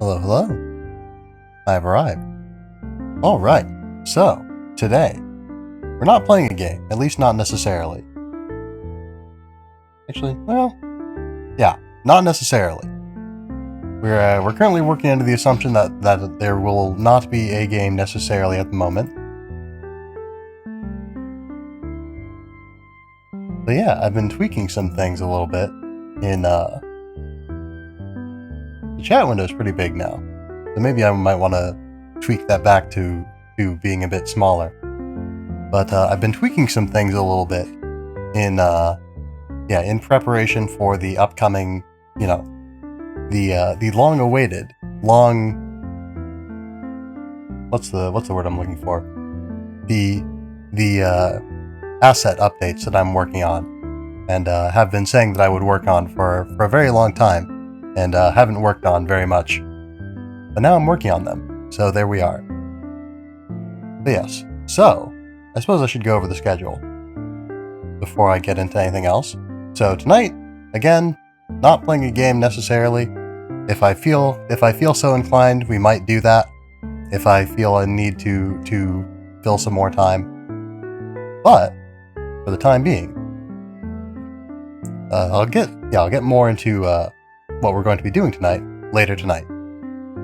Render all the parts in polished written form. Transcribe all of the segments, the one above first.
Hello, hello. I've arrived. Alright, so, today, we're not playing a game, at least not necessarily. Actually, well, yeah, not necessarily. We're currently working under the assumption that there will not be a game necessarily at the moment. But yeah, I've been tweaking some things a little bit in, the chat window is pretty big now. So maybe I might want to tweak that back to being a bit smaller. But I've been tweaking some things a little bit in preparation for the upcoming, the long-awaited, what's the word I'm looking for? The asset updates that I'm working on, and have been saying that I would work on for a very long time, and haven't worked on very much. But now I'm working on them, so there we are. But yes, so I suppose I should go over the schedule before I get into anything else. So tonight, again, not playing a game necessarily. If I feel so inclined, we might do that. If I feel a need to fill some more time. But for the time being, I'll get more into what we're going to be doing tonight later tonight.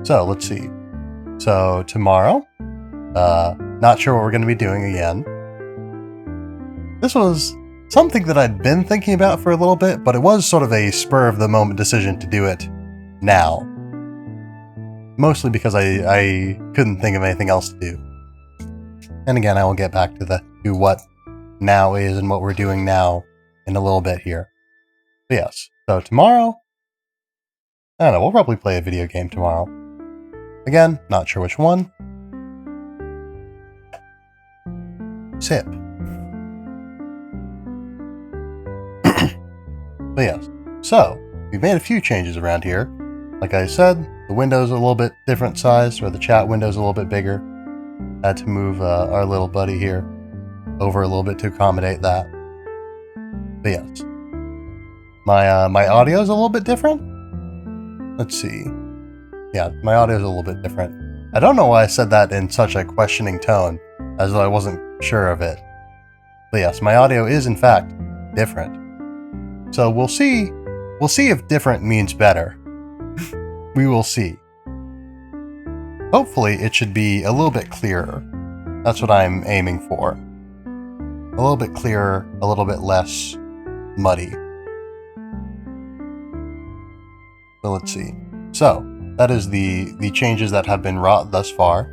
So let's see. So tomorrow, not sure what we're going to be doing again. This was something that I'd been thinking about for a little bit, but it was sort of a spur-of-the-moment decision to do it now. Mostly because I couldn't think of anything else to do. And again, I will get back to what now is and what we're doing now in a little bit here. But yes, so tomorrow, I don't know, we'll probably play a video game tomorrow. Again, not sure which one. Sip. But yes, so, we've made a few changes around here. Like I said, the window's a little bit different size, or the chat window's a little bit bigger. Had to move our little buddy here over a little bit to accommodate that. But yes, my audio's a little bit different. Let's see. Yeah, my audio's a little bit different. I don't know why I said that in such a questioning tone, as though I wasn't sure of it. But yes, my audio is in fact different. So we'll see if different means better. We will see. Hopefully it should be a little bit clearer. That's what I'm aiming for. A little bit clearer, a little bit less muddy. So let's see. So, that is the changes that have been wrought thus far.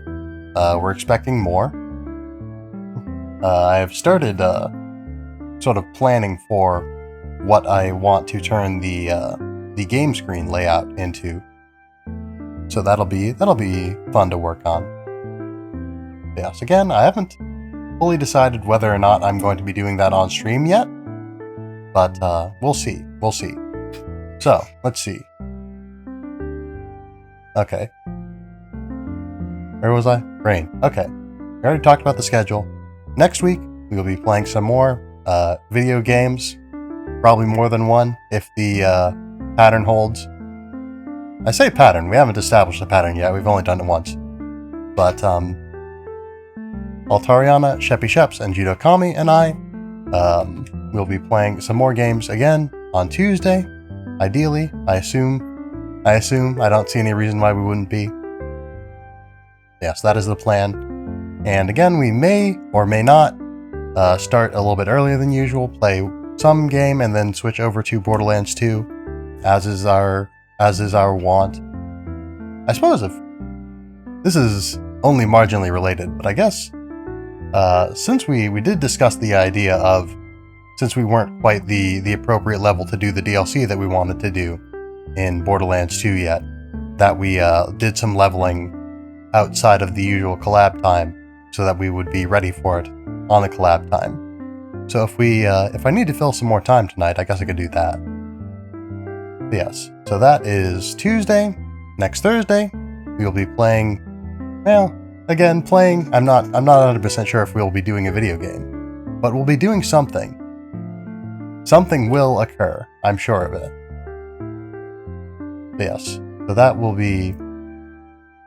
We're expecting more. I have started sort of planning for what I want to turn the game screen layout into. So that'll be fun to work on. Yes, again, I haven't fully decided whether or not I'm going to be doing that on stream yet, but we'll see. We'll see. So let's see. Okay. Where was I? Brain. Okay. We already talked about the schedule. Next week, we will be playing some more video games. Probably more than one, if the pattern holds. I say pattern, we haven't established a pattern yet, we've only done it once. But, Altariana, Sheppy Sheps, and Judo Kami and I will be playing some more games again on Tuesday. Ideally, I assume. I don't see any reason why we wouldn't be. Yes, that is the plan. And again, we may or may not start a little bit earlier than usual, play some game, and then switch over to Borderlands 2, as is our want. I suppose if this is only marginally related, but I guess since we did discuss the idea of, since we weren't quite the appropriate level to do the DLC that we wanted to do in Borderlands 2 yet, that we did some leveling outside of the usual collab time so that we would be ready for it on the collab time. So if I need to fill some more time tonight, I guess I could do that. But yes, so that is Tuesday. Next Thursday, we will be playing. Well, again, playing. I'm not 100% sure if we will be doing a video game, but we'll be doing something. Something will occur. I'm sure of it. But yes, so that will be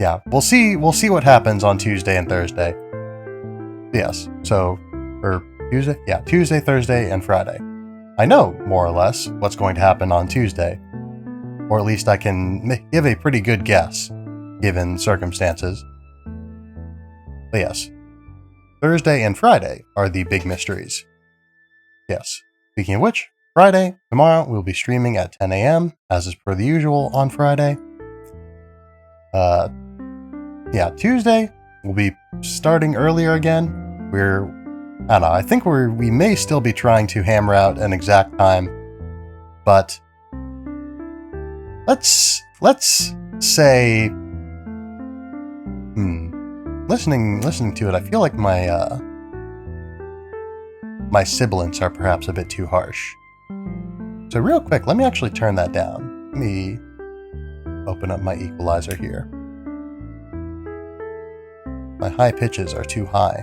yeah, we'll see what happens on Tuesday and Thursday. Yes, so, or Tuesday? Yeah, Tuesday, Thursday, and Friday. I know, more or less, what's going to happen on Tuesday. Or at least I can give a pretty good guess, given circumstances. But yes, Thursday and Friday are the big mysteries. Yes. Speaking of which, Friday, tomorrow, we'll be streaming at 10 a.m., as is per the usual on Friday. Yeah, Tuesday, we'll be starting earlier again. I don't know, I think we may still be trying to hammer out an exact time, but let's say, listening to it, I feel like my sibilants are perhaps a bit too harsh. So real quick, let me actually turn that down. Let me open up my equalizer here. My high pitches are too high.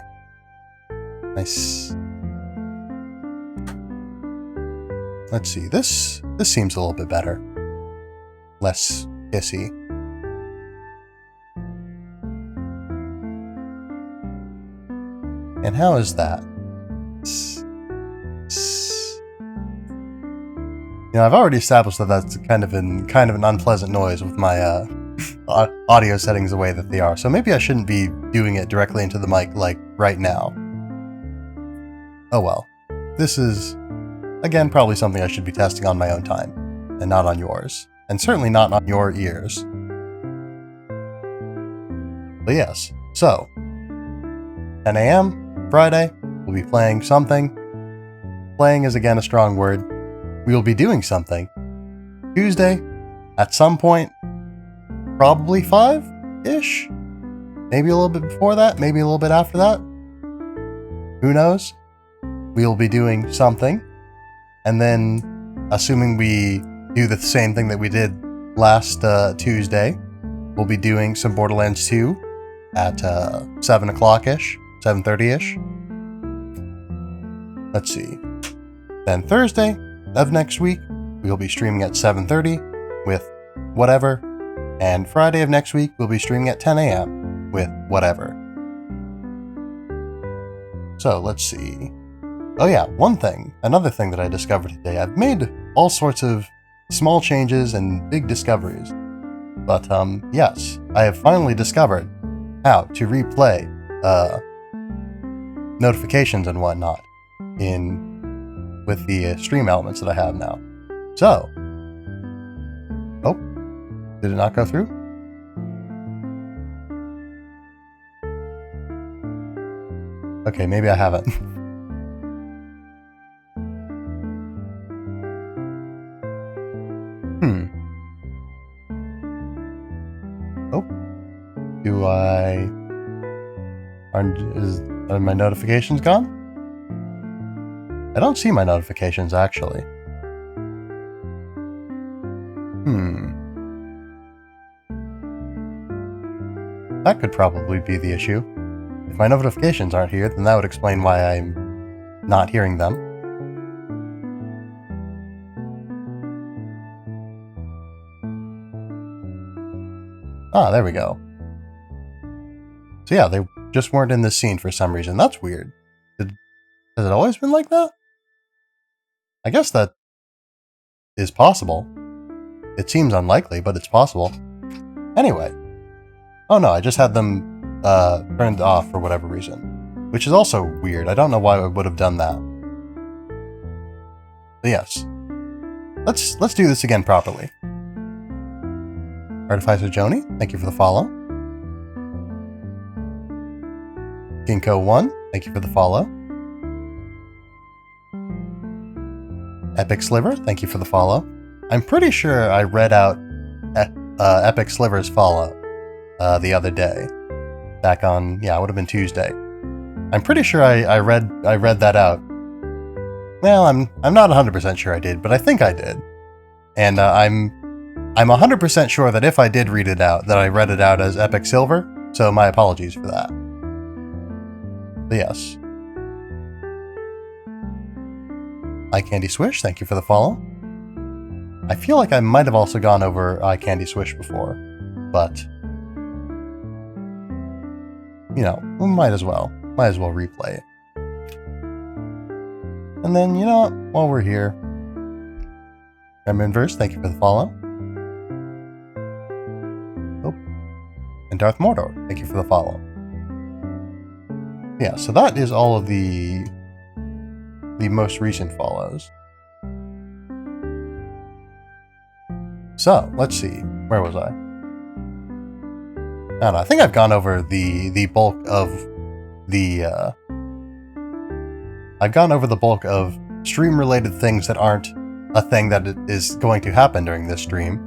Nice. Let's see, this seems a little bit better. Less hissy. And how is that? You know, I've already established that that's kind of an unpleasant noise with my audio settings the way that they are. So maybe I shouldn't be doing it directly into the mic like right now. Oh well. This is, again, probably something I should be testing on my own time, and not on yours. And certainly not on your ears. But yes, so 10 a.m. Friday, we'll be playing something. Playing is again a strong word. We will be doing something. Tuesday, at some point, probably 5-ish? Maybe a little bit before that, maybe a little bit after that. Who knows? We will be doing something. And then, assuming we do the same thing that we did last Tuesday, we'll be doing some Borderlands 2 at 7 o'clock-ish, 7:30-ish. Let's see. Then Thursday of next week, we'll be streaming at 7:30 with whatever. And Friday of next week, we'll be streaming at 10 a.m. with whatever. So, let's see. Oh yeah, another thing that I discovered today. I've made all sorts of small changes and big discoveries. But, yes, I have finally discovered how to replay, notifications and whatnot with the stream elements that I have now. So, oh, did it not go through? Okay, maybe I haven't. Oh, are my notifications gone? I don't see my notifications, actually. That could probably be the issue. If my notifications aren't here, then that would explain why I'm not hearing them. Ah, there we go. So yeah, they just weren't in this scene for some reason. That's weird. Has it always been like that? I guess that is possible. It seems unlikely, but it's possible. Anyway. Oh no, I just had them turned off for whatever reason. Which is also weird. I don't know why I would have done that. But yes. Let's do this again properly. Artificer Joni, thank you for the follow. Ginkgo1, thank you for the follow. Epic Sliver, thank you for the follow. I'm pretty sure I read out Epic Sliver's follow the other day. Back on, yeah, it would have been Tuesday. I'm pretty sure I read that out. Well, I'm not 100% sure I did, but I think I did. And I'm 100% sure that if I did read it out, that I read it out as Epic Silver, so my apologies for that. But yes. Eye Candy Swish, thank you for the follow. I feel like I might have also gone over Eye Candy Swish before, but you know, we might as well replay it. And then, you know what, while we're here, Inverse, thank you for the follow. Oh, and Darth Mordor, thank you for the follow. Yeah, so that is all of the most recent follows. So, let's see. Where was I? I don't know, I think I've gone over the bulk of the I've gone over the bulk of stream related things that aren't a thing that is going to happen during this stream,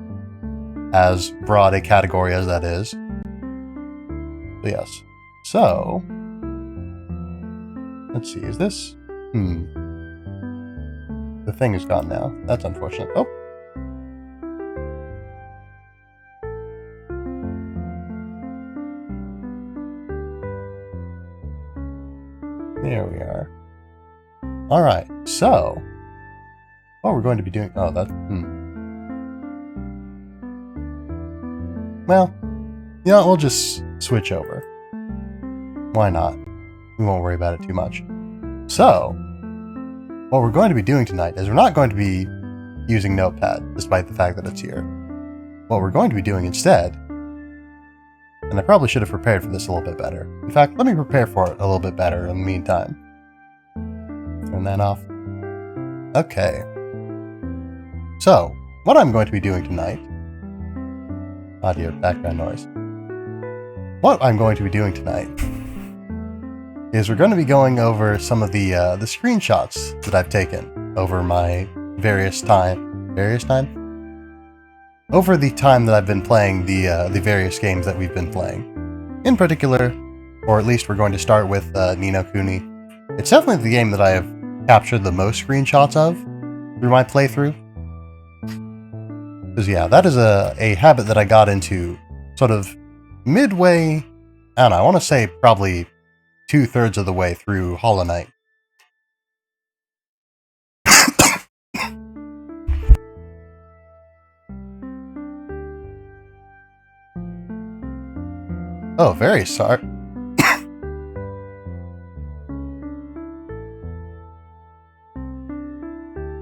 as broad a category as that is. But yes. So let's see, is this the thing is gone now. That's unfortunate. Oh. There we are. Alright, so what we're going to be doing... Oh, that... Well, you know, we'll just switch over. Why not? We won't worry about it too much. So, what we're going to be doing tonight is we're not going to be using Notepad, despite the fact that it's here. What we're going to be doing instead... And I probably should have prepared for this a little bit better. In fact, let me prepare for it a little bit better in the meantime. Turn that off. Okay. So, what I'm going to be doing tonight... Audio background noise. What I'm going to be doing tonight is we're going to be going over some of the screenshots that I've taken over my various time? Over the time that I've been playing the various games that we've been playing. In particular, or at least we're going to start with Ni no Kuni. It's definitely the game that I have captured the most screenshots of through my playthrough. Because yeah, that is a habit that I got into sort of midway, I don't know, I want to say probably 2/3 of the way through Hollow Knight. Oh, very sorry.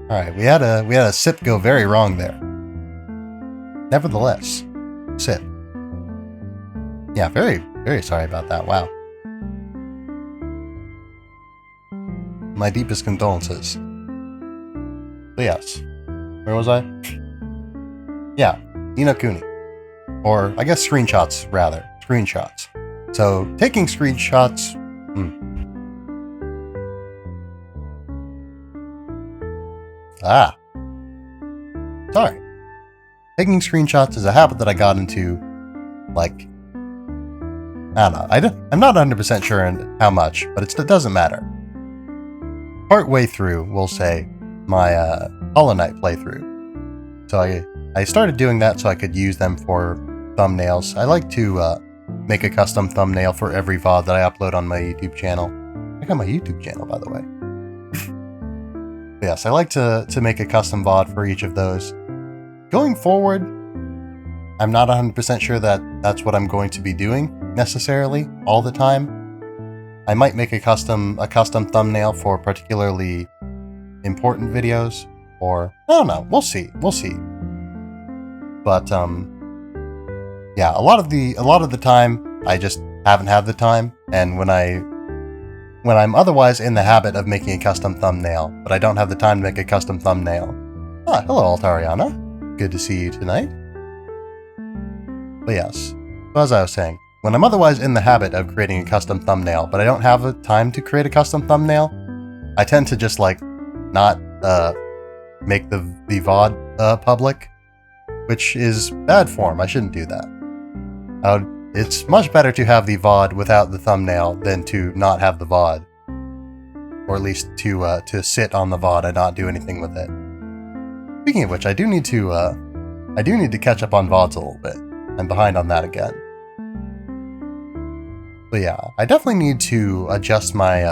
Alright, we had a sip go very wrong there. Nevertheless, sip. Yeah, very, very sorry about that. Wow. My deepest condolences. But yes. Where was I? Yeah, Ni no Kuni. Or, I guess screenshots, rather. Screenshots. So, taking screenshots... Sorry. Taking screenshots is a habit that I got into, like... I don't know. I'm not 100% sure how much, but it doesn't matter. Partway through, we'll say, my Hollow Knight playthrough. So I started doing that so I could use them for thumbnails. I like to make a custom thumbnail for every VOD that I upload on my YouTube channel. I got my YouTube channel, by the way. Yes, I like to make a custom VOD for each of those. Going forward, I'm not 100% sure that that's what I'm going to be doing, necessarily, all the time. I might make a custom thumbnail for particularly important videos, or, I don't know, we'll see. But, yeah, a lot of the time, I just haven't had the time, and when I'm otherwise in the habit of making a custom thumbnail, but I don't have the time to make a custom thumbnail. Ah, hello, Altariana. Good to see you tonight. But yes, as I was saying, when I'm otherwise in the habit of creating a custom thumbnail, but I don't have the time to create a custom thumbnail, I tend to just, like, not make the VOD public, which is bad form. I shouldn't do that. It's much better to have the VOD without the thumbnail than to not have the VOD. Or at least to sit on the VOD and not do anything with it. Speaking of which, I do need to catch up on VODs a little bit. I'm behind on that again. But yeah, I definitely need to adjust my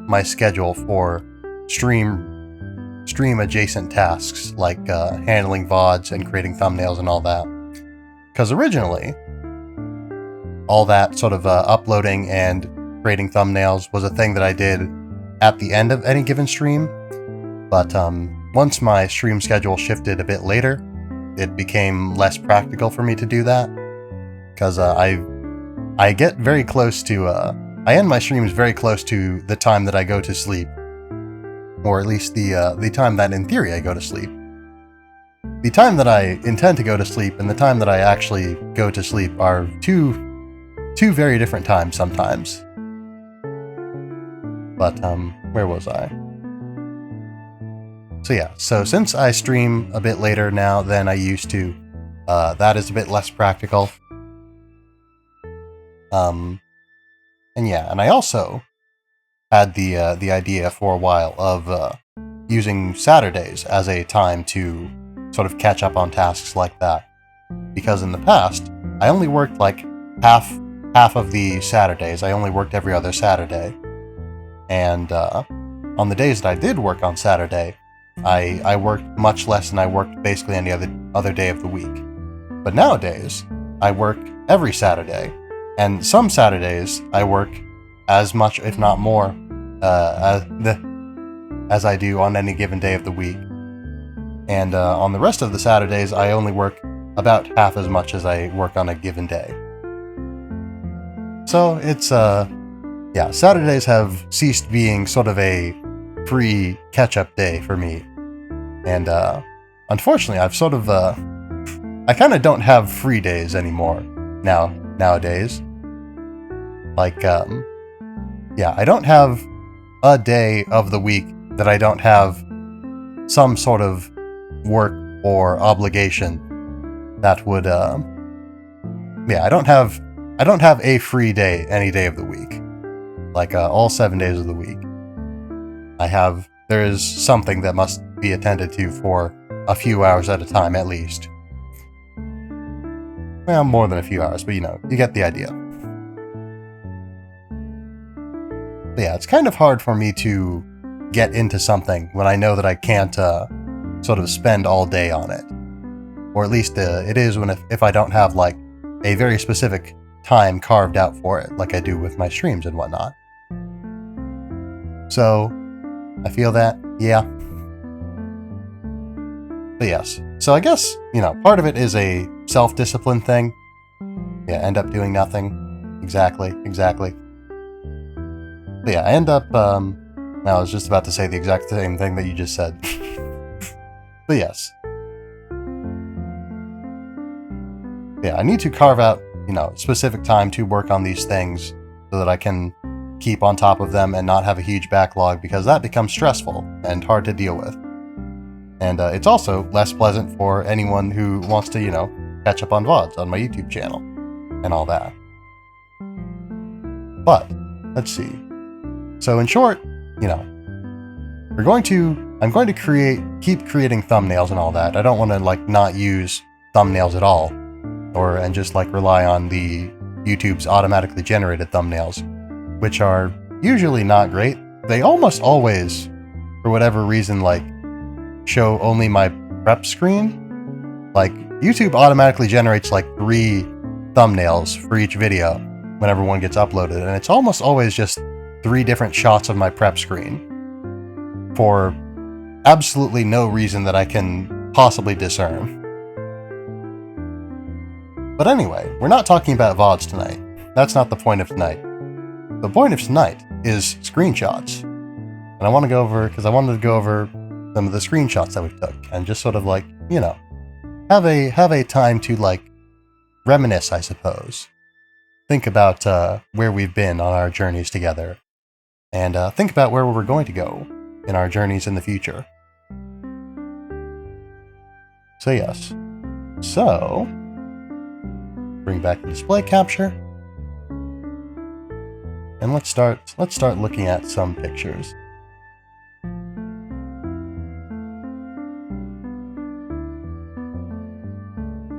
my schedule for stream adjacent tasks like handling VODs and creating thumbnails and all that. Because originally, all that sort of uploading and creating thumbnails was a thing that I did at the end of any given stream. But once my stream schedule shifted a bit later, it became less practical for me to do that, because I get very close to I end my streams very close to the time that I go to sleep, or at least the time that in theory I go to sleep. The time that I intend to go to sleep and the time that I actually go to sleep are two very different times sometimes. But where was I? So yeah, so since I stream a bit later now than I used to, that is a bit less practical. And yeah, and I also had the idea for a while of using Saturdays as a time to sort of catch up on tasks like that, because in the past I only worked like half of the Saturdays. I only worked every other Saturday, and on the days that I did work on Saturday, I worked much less than I worked basically any other day of the week. But nowadays I work every Saturday, and some Saturdays I work as much, if not more, as I do on any given day of the week. And on the rest of the Saturdays, I only work about half as much as I work on a given day. So it's, yeah, Saturdays have ceased being sort of a free catch-up day for me. And unfortunately, I've sort of, I kind of don't have free days anymore nowadays. Like, yeah, I don't have a day of the week that I don't have some sort of work or obligation that would, yeah, I don't have a free day any day of the week. Like, all 7 days of the week. There is something that must be attended to for a few hours at a time at least. Well, more than a few hours, but you know, you get the idea. But yeah, it's kind of hard for me to get into something when I know that I can't sort of spend all day on it. Or at least it is if I don't have like a very specific time carved out for it, like I do with my streams and whatnot. So, I feel that, yeah. But yes, so I guess, you know, part of it is a self-discipline thing. Yeah, end up doing nothing. Exactly. But yeah, I end up, I was just about to say the exact same thing that you just said. But yes. Yeah, I need to carve out, you know, specific time to work on these things so that I can keep on top of them and not have a huge backlog, because that becomes stressful and hard to deal with. And it's also less pleasant for anyone who wants to, you know, catch up on VODs on my YouTube channel and all that. But, let's see. So in short, you know, I'm going to keep creating thumbnails and all that. I don't want to like not use thumbnails at all, and just like rely on the YouTube's automatically generated thumbnails, which are usually not great. They almost always, for whatever reason, like show only my prep screen. Like YouTube automatically generates like 3 thumbnails for each video whenever one gets uploaded, and it's almost always just 3 different shots of my prep screen for absolutely no reason that I can possibly discern. But anyway, we're not talking about VODs tonight. That's not the point of tonight. The point of tonight is screenshots. And I want to go over, because I wanted to go over some of the screenshots that we took and just sort of like, you know, have a time to like reminisce, I suppose. Think about where we've been on our journeys together, and think about where we're going to go in our journeys in the future. So yes. So, bring back the display capture. And let's start looking at some pictures.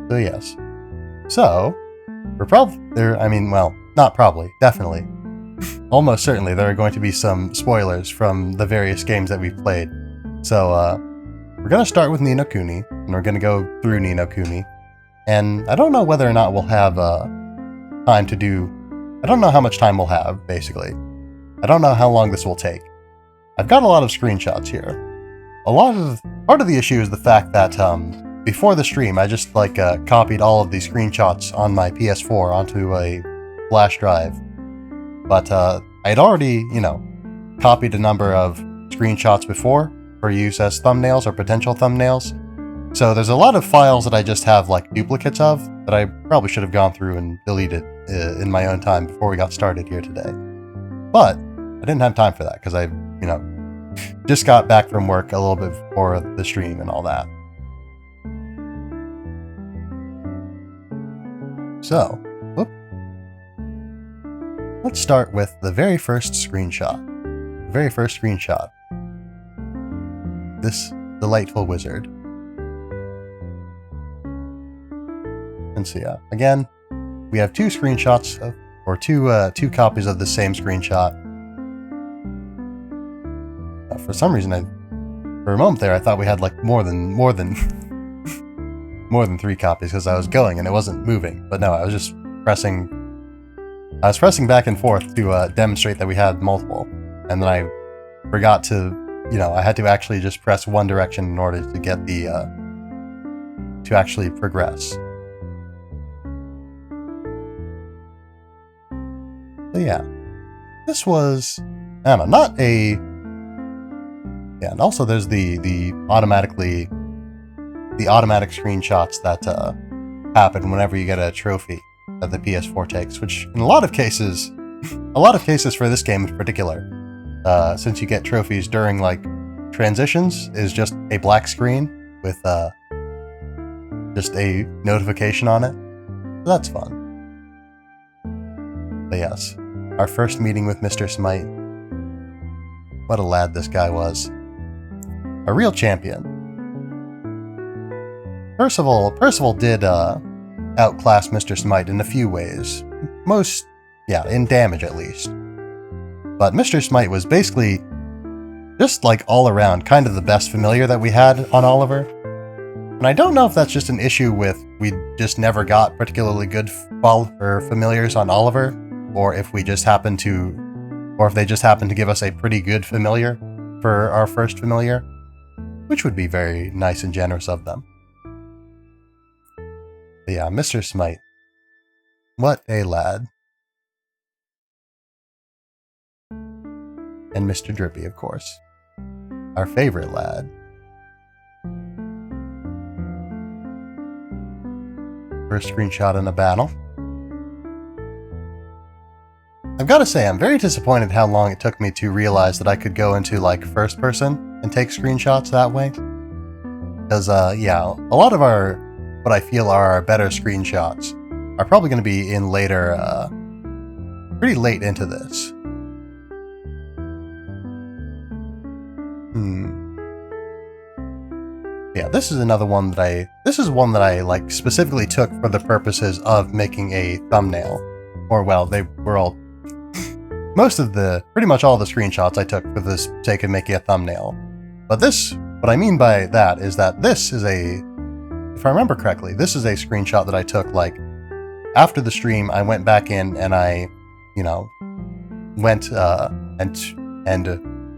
So yes. So, we're probably there, I mean, well, not probably, definitely. Almost certainly there are going to be some spoilers from the various games that we've played. So, we're going to start with Ni no Kuni, and we're going to go through Ni no Kuni. And I don't know whether or not we'll have time to do... I don't know how much time we'll have, basically. I don't know how long this will take. I've got a lot of screenshots here. Part of the issue is the fact that before the stream, I just copied all of these screenshots on my PS4 onto a flash drive. But I'd already, copied a number of screenshots before for use as thumbnails or potential thumbnails. So there's a lot of files that I just have duplicates of that I probably should have gone through and deleted in my own time before we got started here today. But I didn't have time for that because I, just got back from work a little bit before the stream and all that. So, whoop. Let's start with the very first screenshot. The very first screenshot. This delightful wizard. And so yeah, again, we have two screenshots or two copies of the same screenshot. For some reason, for a moment there, I thought we had more than three copies because I was going and it wasn't moving. But no, I was just pressing back and forth to demonstrate that we had multiple, and then I forgot to, I had to actually just press one direction in order to get the to actually progress. So yeah, this was, I don't know, not a... Yeah, and also there's the automatic screenshots that happen whenever you get a trophy that the PS4 takes, which in a lot of cases for this game in particular, since you get trophies during transitions, is just a black screen with just a notification on it. So that's fun. But yes, our first meeting with Mr. Smite. What a lad this guy was. A real champion. Percival did outclass Mr. Smite in a few ways. In damage at least. But Mr. Smite was basically just all around kind of the best familiar that we had on Oliver. And I don't know if that's just an issue with we just never got particularly good familiars on Oliver, or if they just happened to give us a pretty good familiar for our first familiar, which would be very nice and generous of them. But yeah, Mr. Smite. What a lad. And Mr. Drippy, of course. Our favorite lad. First screenshot in a battle. I've got to say, I'm very disappointed how long it took me to realize that I could go into first person and take screenshots that way. Because, a lot of what I feel are our better screenshots are probably going to be in later, pretty late into this. Yeah, this is one that I specifically took for the purposes of making a thumbnail. Or, well, they were all... pretty much all the screenshots I took for the sake of making a thumbnail. But what I mean by that is that this is if I remember correctly, this is a screenshot that I took, after the stream. I went back in and I, went and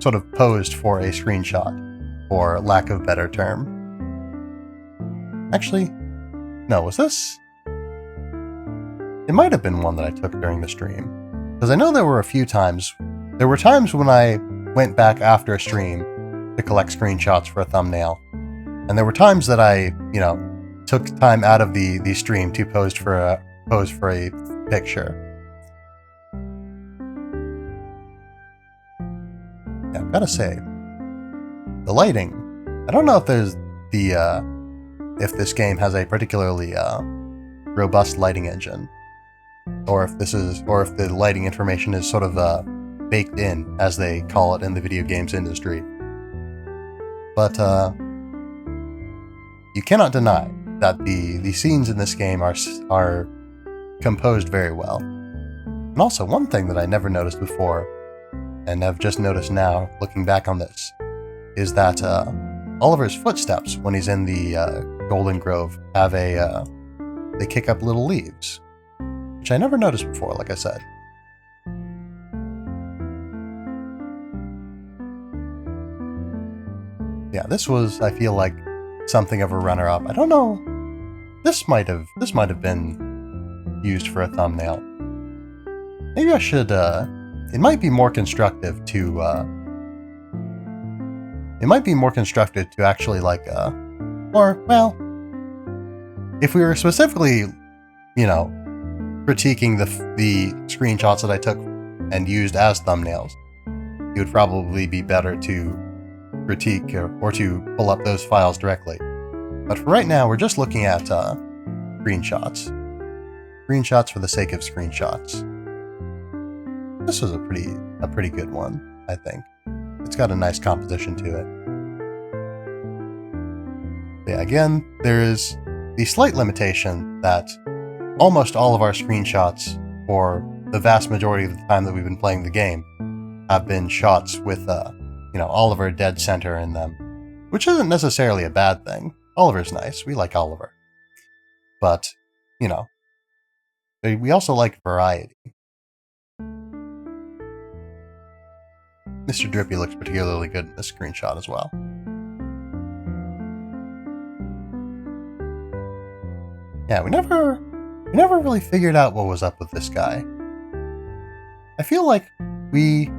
sort of posed for a screenshot, for lack of a better term. Actually, no, was this? It might have been one that I took during the stream. Because I know there were times when I went back after a stream to collect screenshots for a thumbnail. And there were times that I, took time out of the stream to pose for a picture. Yeah, I've got to say, the lighting, I don't know if there's if this game has a particularly robust lighting engine. Or if the lighting information is sort of baked in, as they call it in the video games industry. But you cannot deny that the scenes in this game are composed very well. And also, one thing that I never noticed before, and have just noticed now, looking back on this, is that Oliver's footsteps when he's in the Golden Grove have they kick up little leaves. which I never noticed before, like I said. Yeah, this was, I feel like, something of a runner-up. I don't know. This might have been used for a thumbnail. Maybe I should, it might be more constructive to, actually, like, or, well, if we were specifically, you know, critiquing the screenshots that I took and used as thumbnails, it would probably be better to critique or to pull up those files directly. But for right now, we're just looking at screenshots. Screenshots for the sake of screenshots. This was a pretty good one, I think. It's got a nice composition to it. Yeah, again, there is the slight limitation that almost all of our screenshots, for the vast majority of the time that we've been playing the game, have been shots with Oliver dead center in them, which isn't necessarily a bad thing. Oliver's nice. We like Oliver. But, we also like variety. Mr. Drippy looks particularly good in this screenshot as well. Yeah, we never really figured out what was up with this guy. I feel like we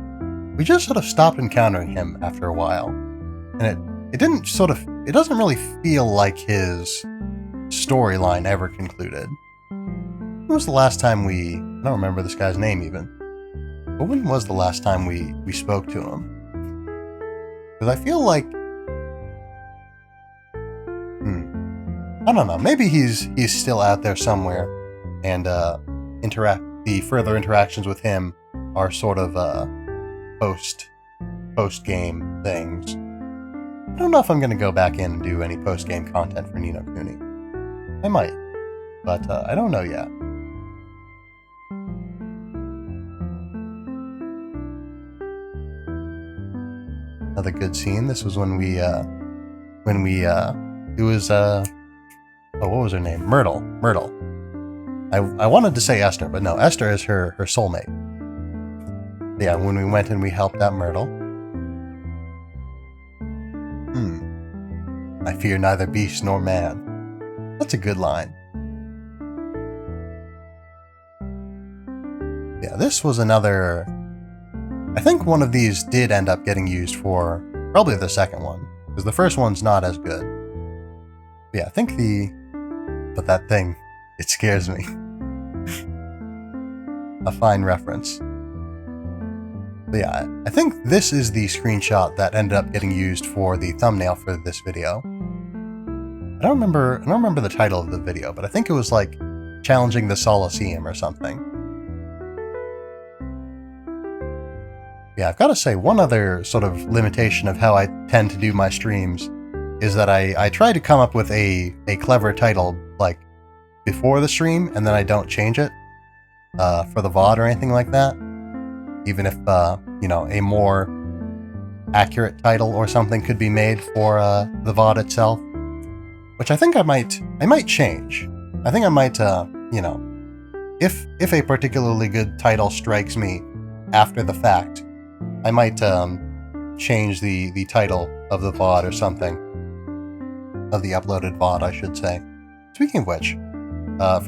just sort of stopped encountering him after a while. And it doesn't really feel like his storyline ever concluded. When was the last time I don't remember this guy's name even. But when was the last time we spoke to him? Because I feel like, I don't know, maybe he's still out there somewhere, and the further interactions with him are sort of post-game things. I don't know if I'm going to go back in and do any post-game content for Ni no Kuni. I might, but I don't know yet. Another good scene. This was when what was her name? Myrtle. I wanted to say Esther, but no, Esther is her soulmate. Yeah, when we went and we helped out Myrtle. I fear neither beast nor man. That's a good line. Yeah, this was another... I think one of these did end up getting used for probably the second one, because the first one's not as good. Yeah, I think but that thing, it scares me. A fine reference. But yeah, I think this is the screenshot that ended up getting used for the thumbnail for this video. I don't remember the title of the video, but I think it was like Challenging the Solaceum or something. Yeah, I've got to say, one other sort of limitation of how I tend to do my streams is that I try to come up with a clever title, like, before the stream, and then I don't change it for the VOD or anything like that. Even if, a more accurate title or something could be made for the VOD itself. Which I think I might change. I think I might, if a particularly good title strikes me after the fact, I might change the title of the VOD or something. Of the uploaded VOD, I should say. Speaking of which,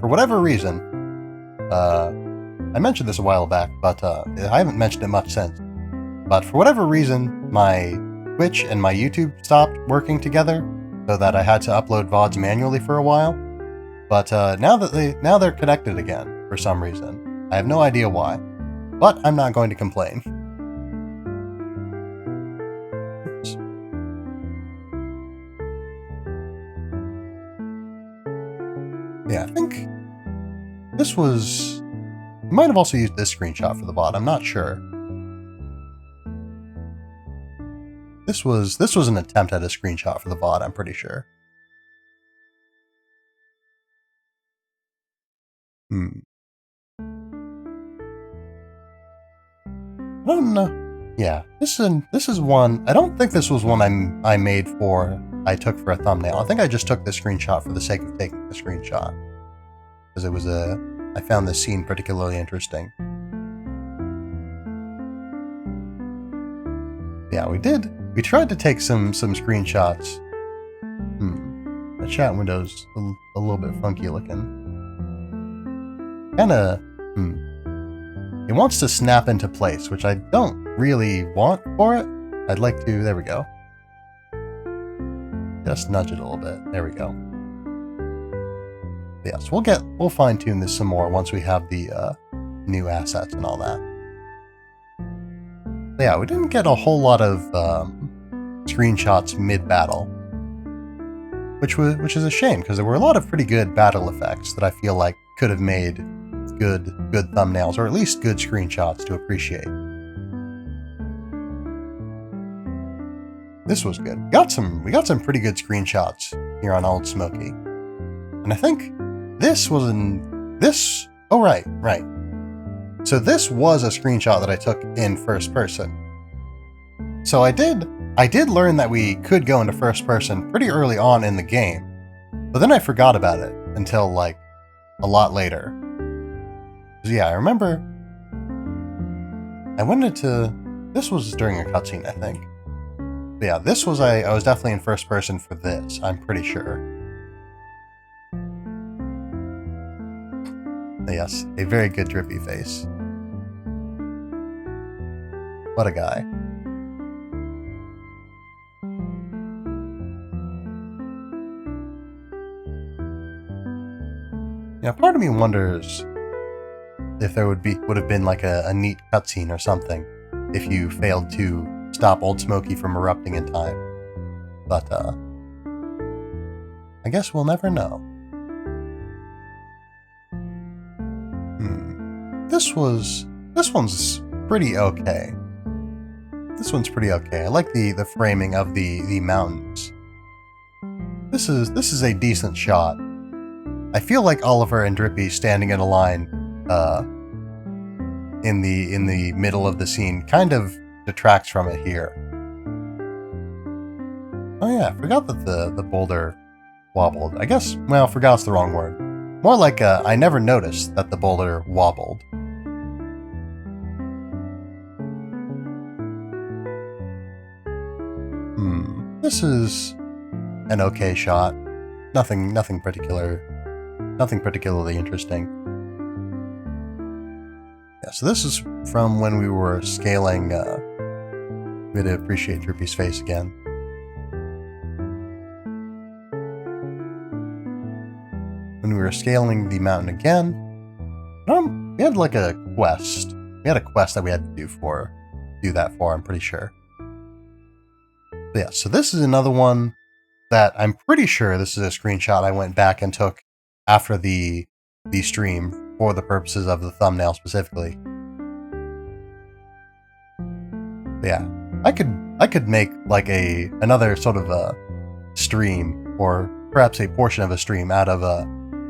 for whatever reason, I mentioned this a while back, but I haven't mentioned it much since. But for whatever reason, my Twitch and my YouTube stopped working together, so that I had to upload VODs manually for a while. But now they're connected again for some reason. I have no idea why, but I'm not going to complain. Yeah, I think this was... I might have also used this screenshot for the VOD, I'm not sure. This was an attempt at a screenshot for the VOD, I'm pretty sure. I don't know. Yeah, this is one... I don't think this was one I took for a thumbnail. I think I just took this screenshot for the sake of taking the screenshot. Because it was I found this scene particularly interesting. Yeah, we tried to take some screenshots. The chat window's a little bit funky looking. Kinda, It wants to snap into place, which I don't really want for it. I'd like to, there we go. Just nudge it a little bit. There we go. Yes, we'll fine tune this some more once we have the new assets and all that. But yeah, we didn't get a whole lot of screenshots mid-battle, which is a shame because there were a lot of pretty good battle effects that I feel like could have made good thumbnails, or at least good screenshots to appreciate. This was good. We got some pretty good screenshots here on Old Smoky, and I think this was oh right. So this was a screenshot that I took in first person. So I did learn that we could go into first person pretty early on in the game, but then I forgot about it until like a lot later. Yeah, I remember I went into, this was during a cutscene, I think. But yeah, this was, I was definitely in first person for this, I'm pretty sure. Yes, a very good drippy face. What a guy. Yeah, part of me wonders if there would have been like a neat cutscene or something if you failed to stop Old Smoky from erupting in time. But I guess we'll never know. This one's pretty okay. This one's pretty okay. I like the framing of the mountains. This is a decent shot. I feel like Oliver and Drippy standing in a line in the middle of the scene kind of detracts from it here. Oh yeah, I forgot that the boulder wobbled. I guess, well, forgot's the wrong word. More like I never noticed that the boulder wobbled. This is an okay shot. Nothing particularly interesting. Yeah, so this is from when we were scaling. We had to appreciate Drippy's face again. When we were scaling the mountain again, we had like a quest. We had a quest that we had to do that for. I'm pretty sure. But yeah, so this is another one that I'm pretty sure this is a screenshot I went back and took after the stream for the purposes of the thumbnail specifically. But yeah, I could make like another sort of a stream, or perhaps a portion of a stream out of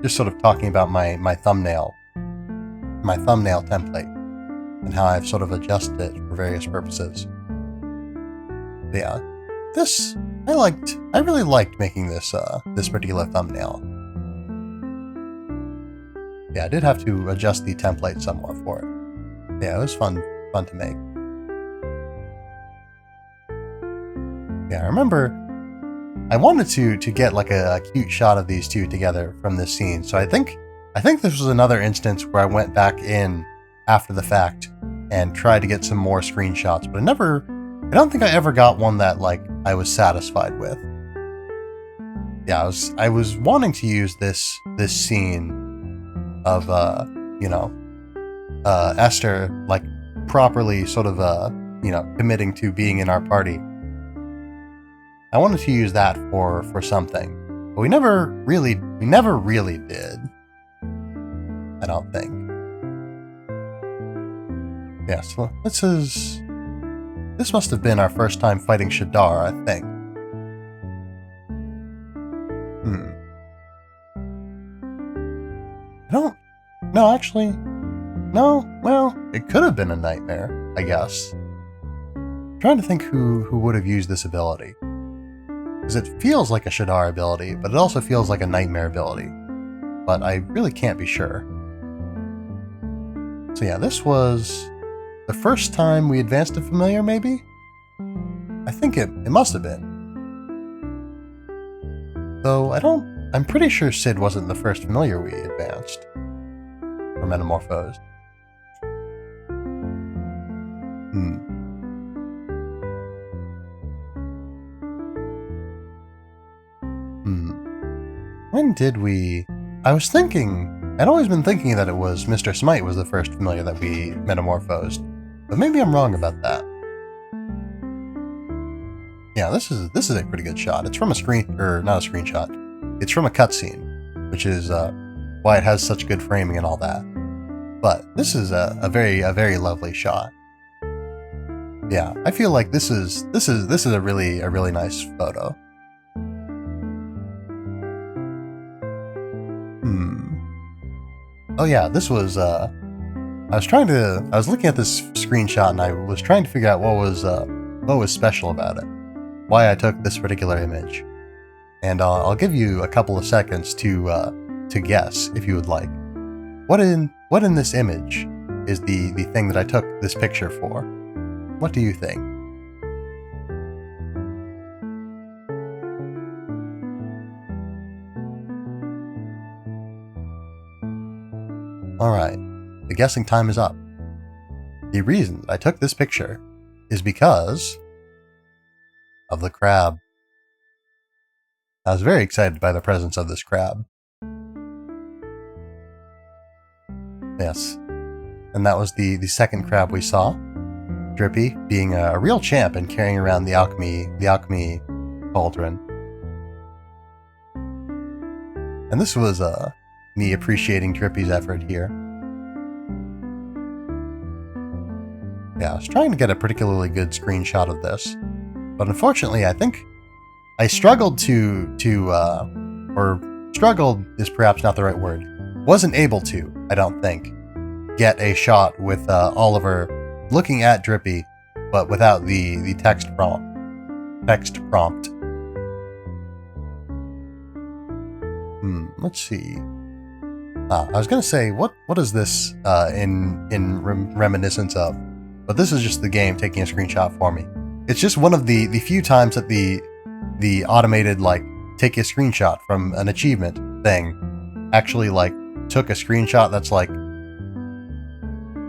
just sort of talking about my thumbnail template and how I've sort of adjusted it for various purposes. But yeah, I really liked making this particular thumbnail. Yeah, I did have to adjust the template somewhat for it. Yeah, it was fun to make. Yeah, I remember I wanted to get like a cute shot of these two together from this scene. So I think this was another instance where I went back in after the fact and tried to get some more screenshots, but I don't think I ever got one that like I was satisfied with. Yeah, I was wanting to use this scene of Esther like properly sort of committing to being in our party. I wanted to use that for something, but we never really did. I don't think. Yeah, so this must have been our first time fighting Shadar, I think. Well, it could have been a nightmare, I guess. I'm trying to think who would have used this ability. Because it feels like a Shadar ability, but it also feels like a nightmare ability. But I really can't be sure. So yeah, this was the first time we advanced a familiar, maybe? I think it must have been. Though I'm pretty sure Sid wasn't the first familiar we advanced. Or metamorphosed. When did we... I'd always been thinking that it was Mr. Smite was the first familiar that we metamorphosed. But maybe I'm wrong about that. Yeah, this is a pretty good shot. It's from not a screenshot. It's from a cutscene, which is why it has such good framing and all that. But this is a very lovely shot. Yeah, I feel like this is a really nice photo. Oh yeah, this was I was looking at this screenshot and I was trying to figure out what was special about it. Why I took this particular image. And I'll give you a couple of seconds to guess if you would like. What in this image is the thing that I took this picture for? What do you think? Alright, the guessing time is up. The reason I took this picture is because of the crab. I was very excited by the presence of this crab. Yes, and that was the second crab we saw. Drippy being a real champ and carrying around the alchemy cauldron. And this was me appreciating Drippy's effort here. Yeah, I was trying to get a particularly good screenshot of this, but unfortunately I think I struggled or struggled is perhaps not the right word, wasn't able to, I don't think, get a shot with Oliver looking at Drippy, but without the text prompt. Let's see. I was gonna say, what is this in reminiscence of? But this is just the game taking a screenshot for me. It's just one of the few times that the automated, like, take a screenshot from an achievement thing actually, like, took a screenshot that's, like,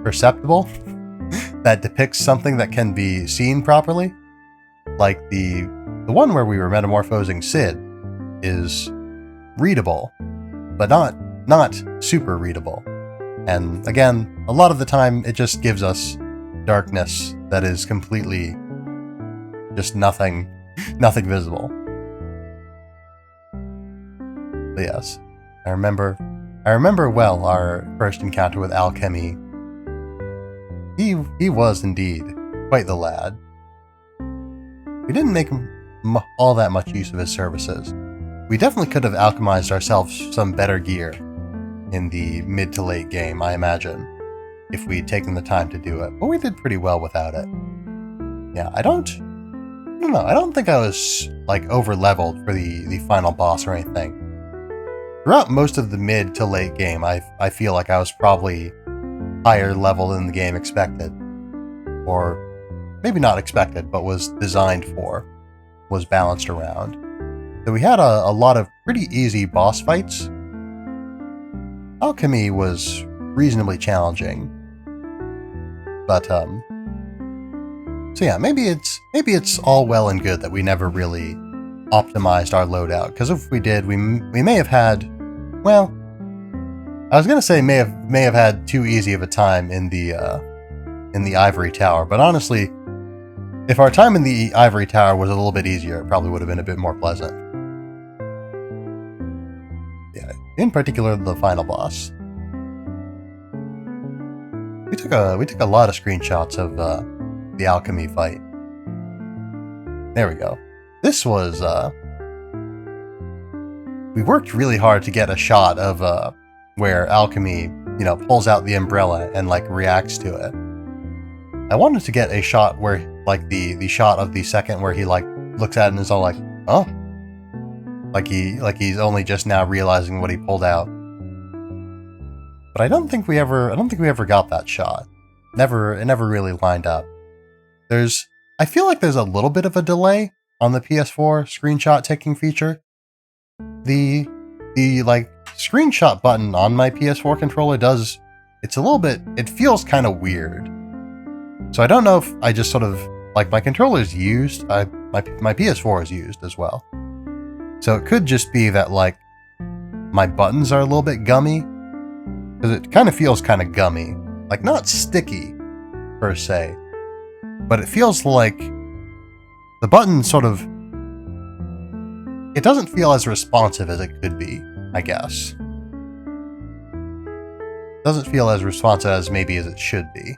perceptible, that depicts something that can be seen properly. Like, the one where we were metamorphosing Sid is readable, but not super readable. And again, a lot of the time it just gives us darkness that is completely just nothing visible. But yes, I remember well our first encounter with Alchemy. He was indeed quite the lad. We didn't make all that much use of his services. We definitely could have alchemized ourselves some better gear in the mid to late game, I imagine, if we'd taken the time to do it, but we did pretty well without it. Yeah, I don't think I was, like, over-leveled for the final boss or anything. Throughout most of the mid to late game, I feel like I was probably higher level than the game expected. Or maybe not expected, but was designed for, was balanced around. So we had a lot of pretty easy boss fights. Alchemy was reasonably challenging. But, so yeah, maybe it's all well and good that we never really optimized our loadout, because if we did, we may have had, well, I was gonna say may have had too easy of a time in the Ivory Tower, but honestly, if our time in the Ivory Tower was a little bit easier, it probably would have been a bit more pleasant. Yeah, in particular, the final boss. We took a lot of screenshots of the alchemy fight. There we go. This was we worked really hard to get a shot of where Alchemy, pulls out the umbrella and, like, reacts to it. I wanted to get a shot where, like, the shot of the second where he, like, looks at it and is all like, oh, like he's only just now realizing what he pulled out. but I don't think we ever got that shot. It never really lined up. I feel like there's a little bit of a delay on the PS4 screenshot taking feature. The like screenshot button on my PS4 controller it feels kind of weird. So I don't know if I just sort of, like, my controller's used, my PS4 is used as well. So it could just be that, like, my buttons are a little bit gummy, because it kind of feels kind of gummy. Like, not sticky, per se, but it feels like the button sort of, it doesn't feel as responsive as it could be, I guess. It doesn't feel as responsive as it should be.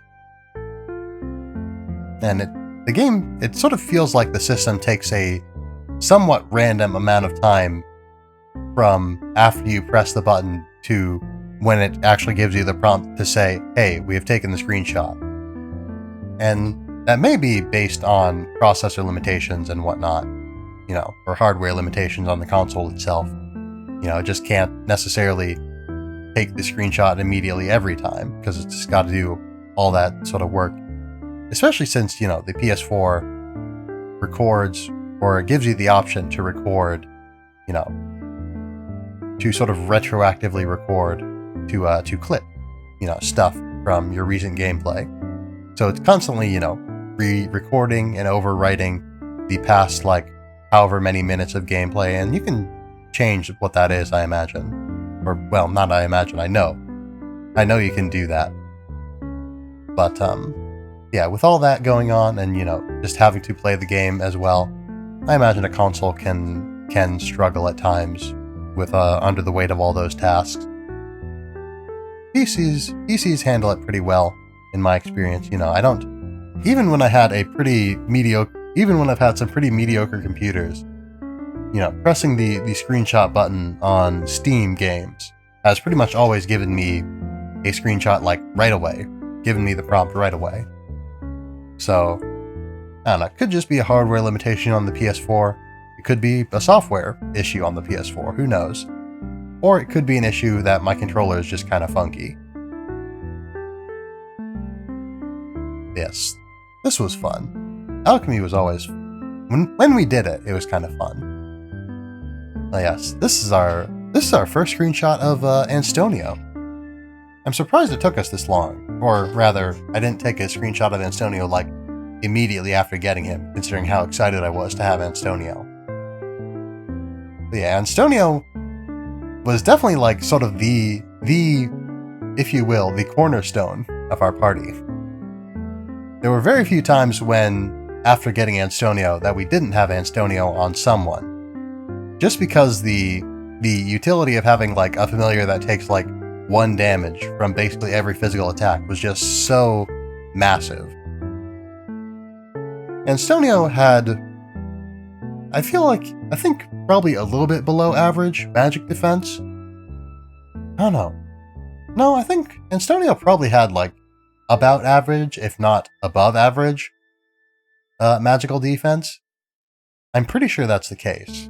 And the game, it sort of feels like the system takes a somewhat random amount of time from after you press the button to when it actually gives you the prompt to say, hey, we have taken the screenshot. And that may be based on processor limitations and whatnot, or hardware limitations on the console itself. It just can't necessarily take the screenshot immediately every time, because it's just got to do all that sort of work. Especially since, the PS4 records, or gives you the option to record, to sort of retroactively record to clip, stuff from your recent gameplay. So it's constantly, re-recording and overwriting the past, like, however many minutes of gameplay, and you can change what that is, I imagine. Or, well, not I imagine, I know. I know you can do that. But, yeah, with all that going on and, just having to play the game as well, I imagine a console can struggle at times with under the weight of all those tasks. PCs handle it pretty well, in my experience. I don't, even when I've had some pretty mediocre computers, pressing the screenshot button on Steam games has pretty much always given me a screenshot, like, right away, given me the prompt right away. So, I don't know, it could just be a hardware limitation on the PS4. It could be a software issue on the PS4, who knows? Or it could be an issue that my controller is just kind of funky. Yes, this was fun. Alchemy was always, when we did it, it was kind of fun. Yes, this is our first screenshot of Anstonio. I'm surprised it took us this long, or rather, I didn't take a screenshot of Anstonio, like, immediately after getting him, considering how excited I was to have Anstonio. But yeah, Anstonio was definitely, like, sort of the, if you will, the cornerstone of our party. There were very few times when, after getting Anstonio, that we didn't have Anstonio on someone. Just because the utility of having, like, a familiar that takes, like, 1 damage from basically every physical attack was just so massive. Anstonio had, I think probably a little bit below average magic defense. I don't know. No, I think Anstonio probably had, like, about average, if not above average, magical defense. I'm pretty sure that's the case.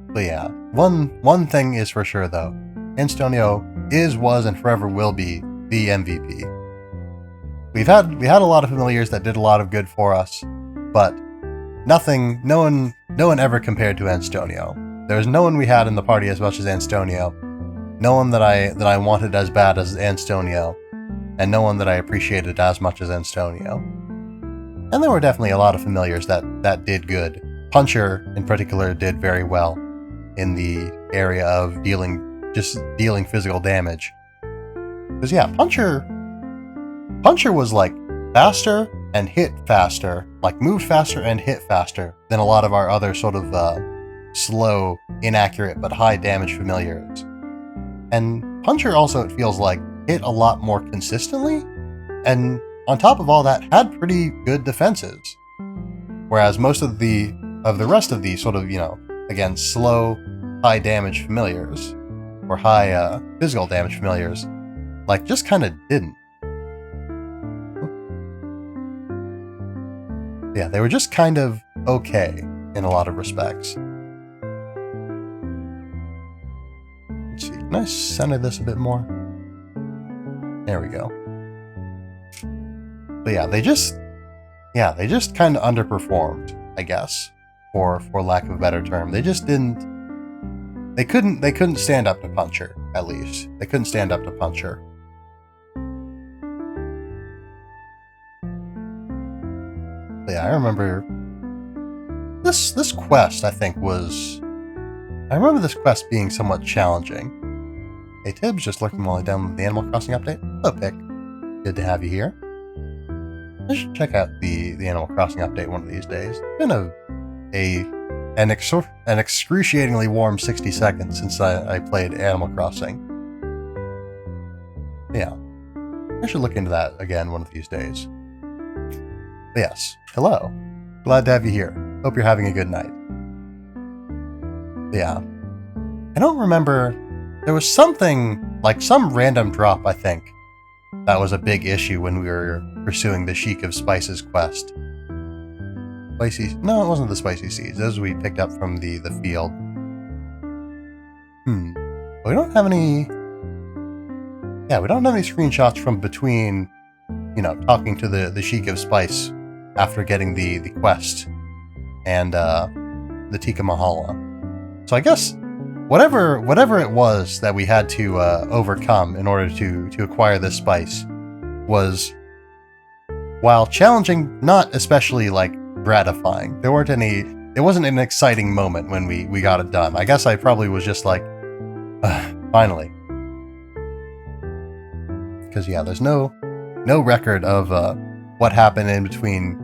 But yeah, one thing is for sure though, Anstonio was, and forever will be the MVP. We had a lot of familiars that did a lot of good for us, but no one ever compared to Anstonio. There was no one we had in the party as much as Anstonio, no one that I wanted as bad as Anstonio, and no one that I appreciated as much as Anstonio. And there were definitely a lot of familiars that did good. Puncher, in particular, did very well in the area of dealing physical damage. Because yeah, Puncher was, like, faster and hit faster, like, moved faster and hit faster than a lot of our other sort of slow, inaccurate, but high damage familiars. And Puncher also, it feels like, hit a lot more consistently, and on top of all that, had pretty good defenses. Whereas most of the rest of these sort of, again, slow, high damage familiars, or high physical damage familiars, like, just kind of didn't. Yeah, they were just kind of okay in a lot of respects. Let's see. Can I center this a bit more? There we go. But yeah, they just kind of underperformed, I guess, for lack of a better term. They just they couldn't stand up to Puncher, at least. They couldn't stand up to Puncher. But yeah, I remember this quest, I remember this quest being somewhat challenging. Hey Tibbs, just lurking while I download the Animal Crossing update. Hello, Pick. Good to have you here. I should check out the Animal Crossing update one of these days. It's been an excruciatingly warm 60 seconds since I played Animal Crossing. Yeah, I should look into that again one of these days. But yes, hello. Glad to have you here. Hope you're having a good night. But yeah, I don't remember. There was something, like some random drop, I think, that was a big issue when we were pursuing the Sheik of Spices quest. Spicy... No, it wasn't the spicy seeds. Those we picked up from the field. But we don't have any... Yeah, we don't have any screenshots from between, talking to the Sheik of Spice after getting the quest and the Tikka Mahala. So I guess whatever it was that we had to overcome in order to acquire this spice was, while challenging, not especially gratifying. It wasn't an exciting moment when we got it done. I guess I probably was just like, finally. Because yeah, there's no record of what happened in between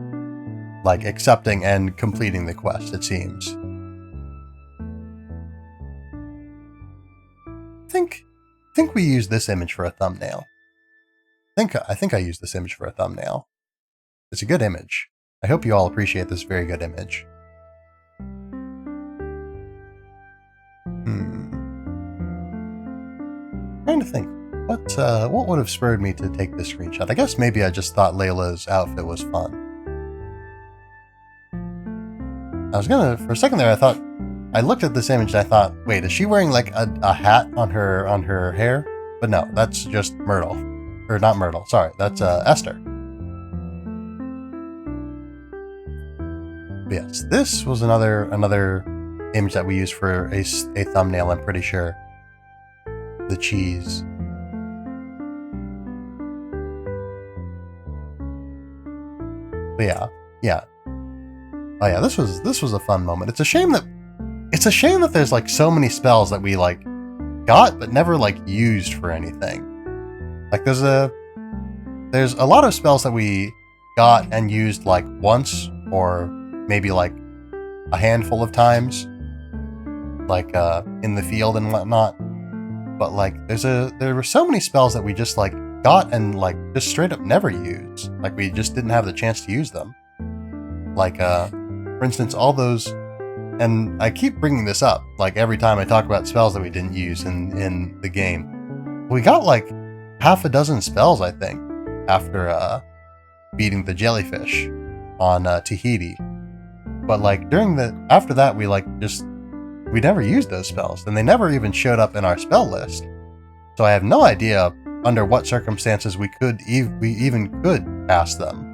accepting and completing the quest, it seems. I think we used this image for a thumbnail. I think I used this image for a thumbnail. It's a good image. I hope you all appreciate this very good image. Trying to think, what would have spurred me to take this screenshot? I guess maybe I just thought Layla's outfit was fun. For a second there, I looked at this image and I thought, wait, is she wearing a hat on her hair? But no, that's just Myrtle. Or not Myrtle, sorry, that's Esther. But yes, this was another image that we used for a thumbnail, I'm pretty sure. The cheese. But yeah. Oh yeah, this was a fun moment. It's a shame that there's so many spells that we got but never used for anything. There's a lot of spells that we got and used once or maybe a handful of times, in the field and whatnot. But there were so many spells that we just got and just straight up never used. We just didn't have the chance to use them. For instance, all those, and I keep bringing this up every time I talk about spells that we didn't use in the game. We got half a dozen spells, I think, after beating the jellyfish on Tahiti. But after that, we never used those spells, and they never even showed up in our spell list. So I have no idea under what circumstances we even could pass them.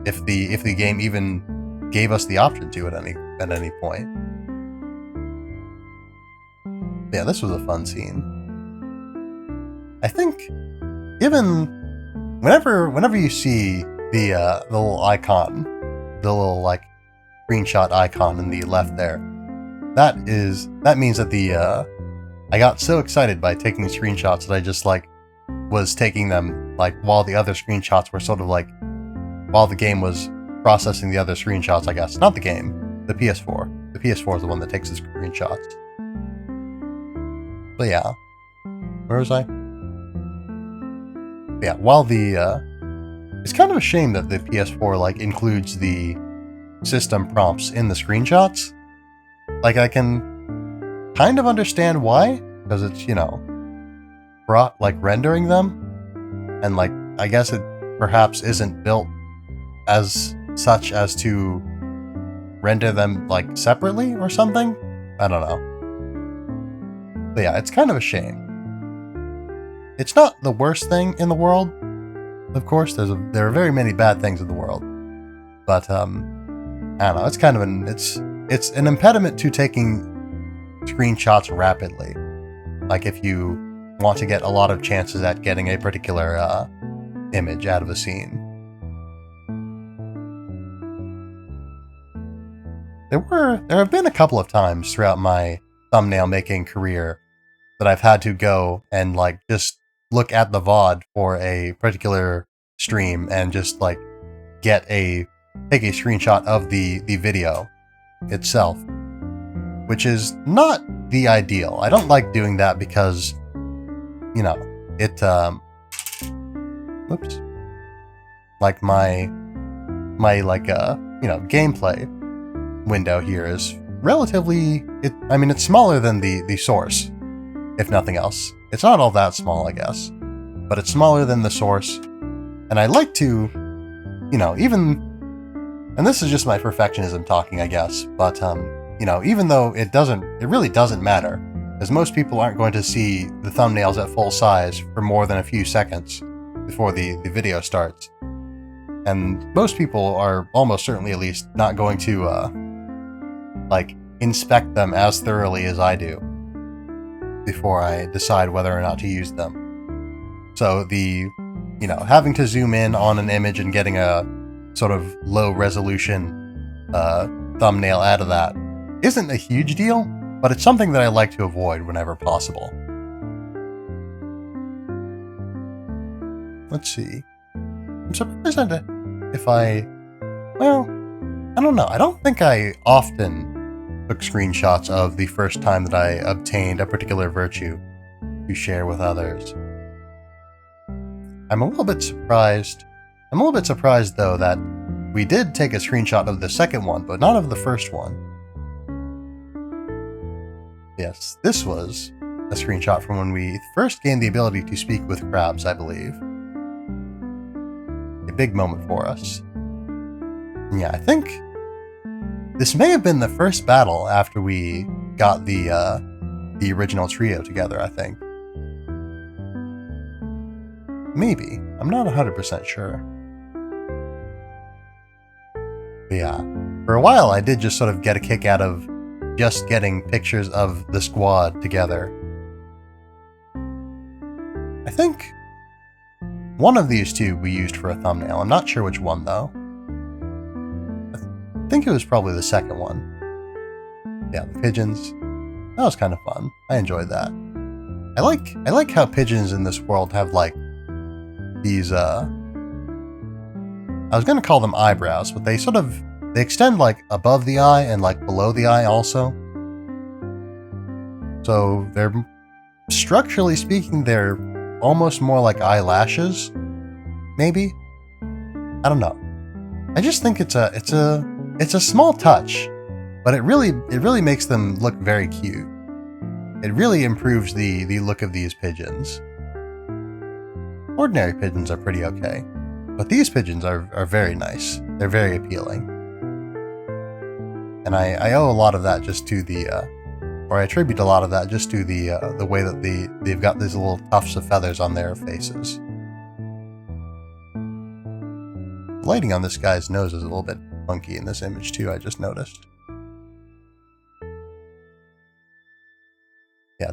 If the game even gave us the option to at any point. Yeah, this was a fun scene. I think, whenever you see the little icon, the little screenshot icon in the left there, that means that I got so excited by taking the screenshots that I just was taking them while the other screenshots were sort of while the game was processing the other screenshots, I guess. Not the game, the PS4. The PS4 is the one that takes the screenshots. But yeah, where was I? Yeah, while it's kind of a shame that the PS4 includes the system prompts in the screenshots. I can kind of understand why, because it's, rendering them, and I guess it perhaps isn't built as such as to render them separately or something. I don't know. But yeah, it's kind of a shame. It's not the worst thing in the world. Of course, there are very many bad things in the world. But, I don't know, it's kind of it's an impediment to taking screenshots rapidly. Like if you want to get a lot of chances at getting a particular image out of a scene. There have been a couple of times throughout my thumbnail making career that I've had to go and like just look at the VOD for a particular stream and just like take a screenshot of the video itself, which is not the ideal. I don't like doing that because, you know, it like my like gameplay window here is relatively, it's smaller than the source, if nothing else. It's not all that small, I guess, but it's smaller than the source. And I like to, and this is just my perfectionism talking, I guess, but, even though it really doesn't matter, because most people aren't going to see the thumbnails at full size for more than a few seconds before the video starts. And most people are almost certainly at least not going to, inspect them as thoroughly as I do before I decide whether or not to use them. So having to zoom in on an image and getting a sort of low resolution thumbnail out of that isn't a huge deal, but it's something that I like to avoid whenever possible. Let's see. I'm surprised I don't know. I don't think I often took screenshots of the first time that I obtained a particular virtue to share with others. I'm a little bit surprised, though, that we did take a screenshot of the second one, but not of the first one. Yes, this was a screenshot from when we first gained the ability to speak with crabs, I believe. A big moment for us. And yeah, I think this may have been the first battle after we got the original trio together, I think. Maybe. I'm not 100% sure. But yeah, for a while I did just sort of get a kick out of just getting pictures of the squad together. I think one of these two we used for a thumbnail. I'm not sure which one, though. I think it was probably the second one. Yeah, the pigeons. That was kind of fun. I enjoyed that. I like how pigeons in this world have like these I was gonna call them eyebrows, but they extend like above the eye and like below the eye also. So they're, structurally speaking, they're almost more like eyelashes, maybe? I don't know. I just think it's a small touch, but it really makes them look very cute. It really improves the look of these pigeons. Ordinary pigeons are pretty okay, but these pigeons are very nice. They're very appealing. And I owe a lot of that just to I attribute a lot of that just to the way that they've got these little tufts of feathers on their faces. The lighting on this guy's nose is a little bit funky in this image too, I just noticed. Yeah,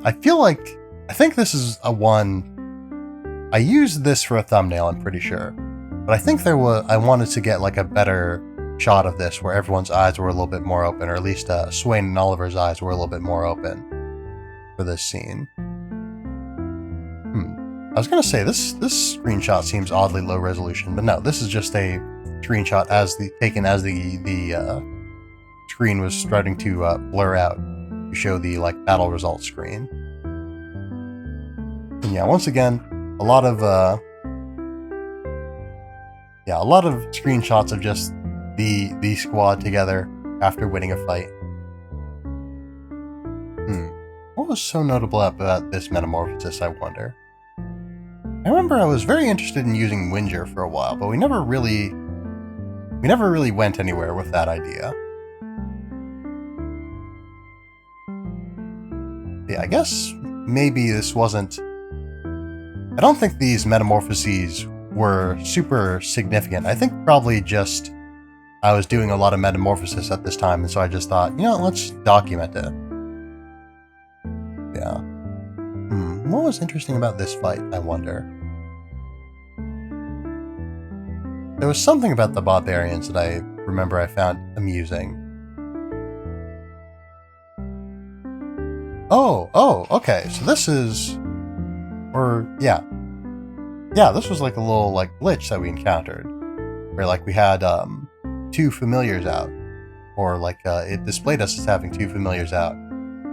I think this is a one, I used this for a thumbnail, I'm pretty sure. But I think I wanted to get like a better shot of this where everyone's eyes were a little bit more open, or at least Swain and Oliver's eyes were a little bit more open for this scene. I was gonna say this screenshot seems oddly low resolution, but no, this is just a screenshot taken as the screen was starting to blur out to show the like battle results screen. And yeah, once again, a lot of screenshots of just the squad together after winning a fight. What was so notable about this metamorphosis, I wonder? I remember I was very interested in using Whinger for a while, but we never really went anywhere with that idea. Yeah, I guess maybe this wasn't... I don't think these metamorphoses were super significant. I think probably just I was doing a lot of metamorphosis at this time, and so I just thought, you know, let's document it. Yeah. What was interesting about this fight, I wonder? There was something about the barbarians that I remember I found amusing. Oh, okay, so this is... yeah, this was like a little, like, glitch that we encountered. Where, like, we had, 2 familiars out. Or, like, it displayed us as having 2 familiars out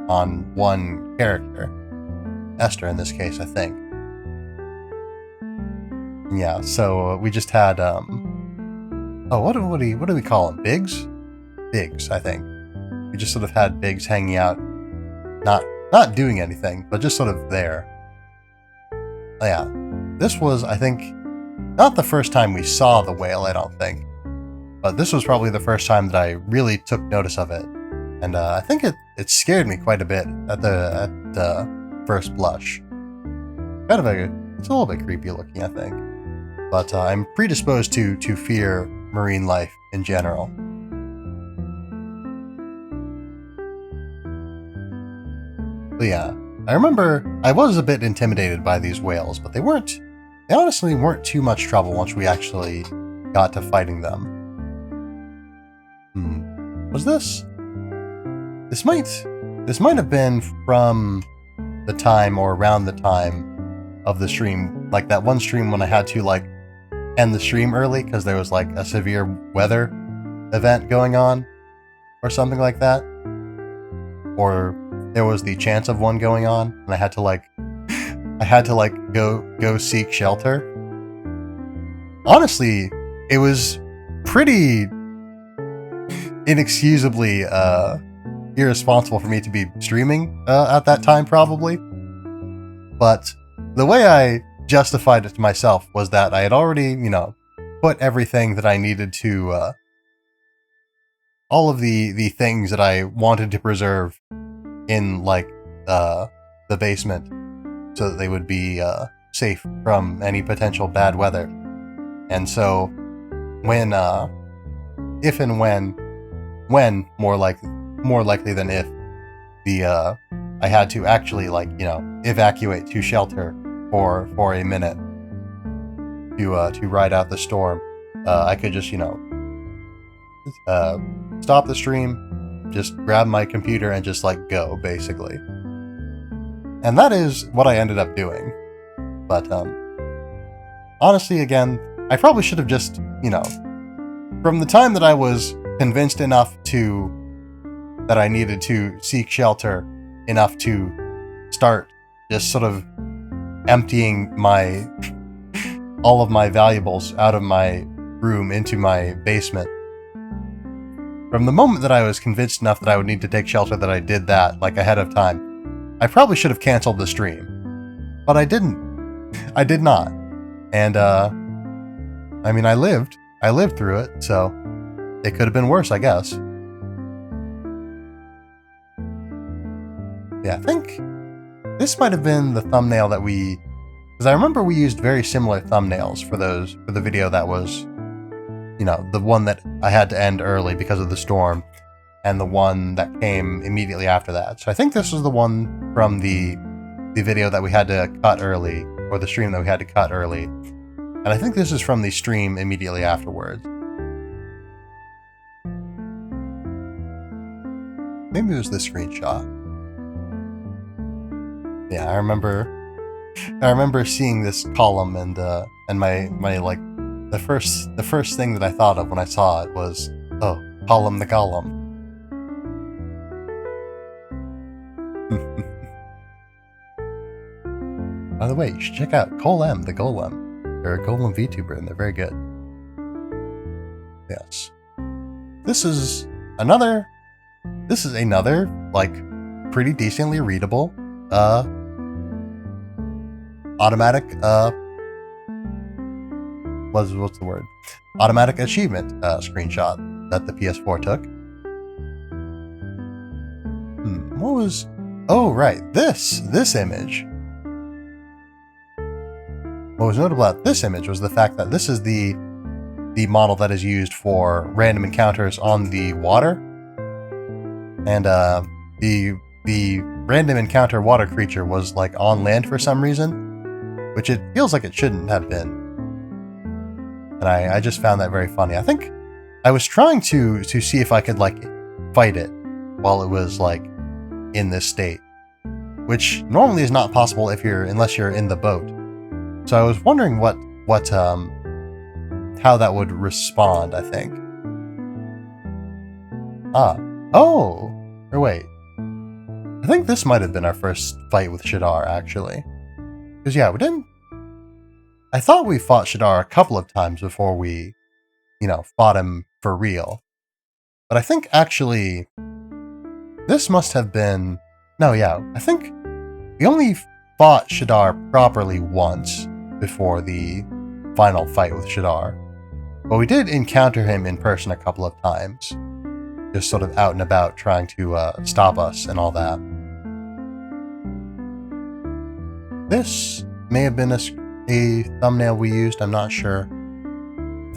on one character. Esther, in this case, I think. Yeah, so we just had, what do we call them? Biggs? Biggs, I think. We just sort of had Biggs hanging out, not doing anything, but just sort of there. Yeah, this was, I think, not the first time we saw the whale, I don't think. But this was probably the first time that I really took notice of it. And I think it scared me quite a bit at the first blush. It's a little bit creepy looking, I think. But I'm predisposed to fear marine life in general. But yeah, I remember I was a bit intimidated by these whales, but they honestly weren't too much trouble once we actually got to fighting them. Was this? This might have been from the time or around the time of the stream, like that one stream when I had to like end the stream early because there was like a severe weather event going on or something like that. Or there was the chance of one going on and I had to go seek shelter. Honestly, it was pretty inexcusably irresponsible for me to be streaming at that time, probably. But the way I justified it to myself was that I had already, put everything that I needed to, all of the things that I wanted to preserve in, like, the basement so that they would be safe from any potential bad weather. And so when, if and when more likely than if, I had to actually, evacuate to shelter for a minute to ride out the storm, I could just, stop the stream, just grab my computer and just, go, basically. And that is what I ended up doing. But, honestly, again, I probably should have just, from the time that I was convinced enough that I needed to seek shelter enough to start just sort of emptying all of my valuables out of my room into my basement. From the moment that I was convinced enough that I would need to take shelter that I did that, ahead of time, I probably should have canceled the stream. But I didn't. I did not. And, I lived. I lived through it, so it could have been worse, I guess. Yeah, I think this might have been the thumbnail that because I remember we used very similar thumbnails for the video that was, the one that I had to end early because of the storm, and the one that came immediately after that. So I think this was the one from the video that we had to cut early, or the stream that we had to cut early. And I think this is from the stream immediately afterwards. Maybe it was this screenshot. Yeah, I remember seeing this column and my the first thing that I thought of when I saw it was, oh, Column the Golem. By the way, you should check out Cole M the Golem. They're a Golem VTuber and they're very good. Yes. This is another pretty decently readable automatic what's the word? Automatic achievement screenshot that the PS4 took. Oh, right. This image. What was notable about this image was the fact that this is the model that is used for random encounters on the water. And the random encounter water creature was like on land for some reason, which it feels like it shouldn't have been. And I just found that very funny. I think I was trying to see if I could like fight it while it was like in this state, which normally is not possible unless you're in the boat. So I was wondering how that would respond, I think. Or wait. I think this might have been our first fight with Shadar, actually. Because yeah, I thought we fought Shadar a couple of times before we, fought him for real. But I think actually, this must have been... No, yeah, I think we only fought Shadar properly once before the final fight with Shadar. But we did encounter him in person a couple of times. Just sort of out and about trying to stop us and all that. This may have been a thumbnail we used, I'm not sure.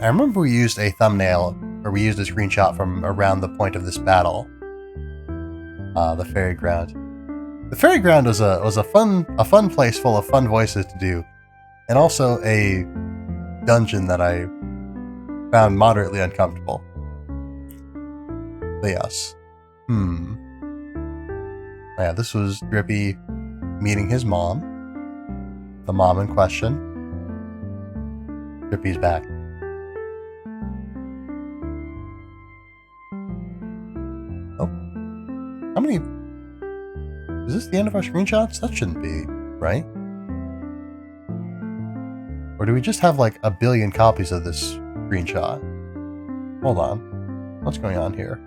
I remember we used a thumbnail, or we used a screenshot from around the point of this battle. The Fairy Ground. The Fairy Ground was a fun place full of fun voices to do, and also a dungeon that I found moderately uncomfortable. But yes. Yeah, this was Drippy meeting his mom. The mom in question. Drippy's back. Oh. How many... Is this the end of our screenshots? That shouldn't be, right? Or do we just have like a billion copies of this screenshot? Hold on. What's going on here?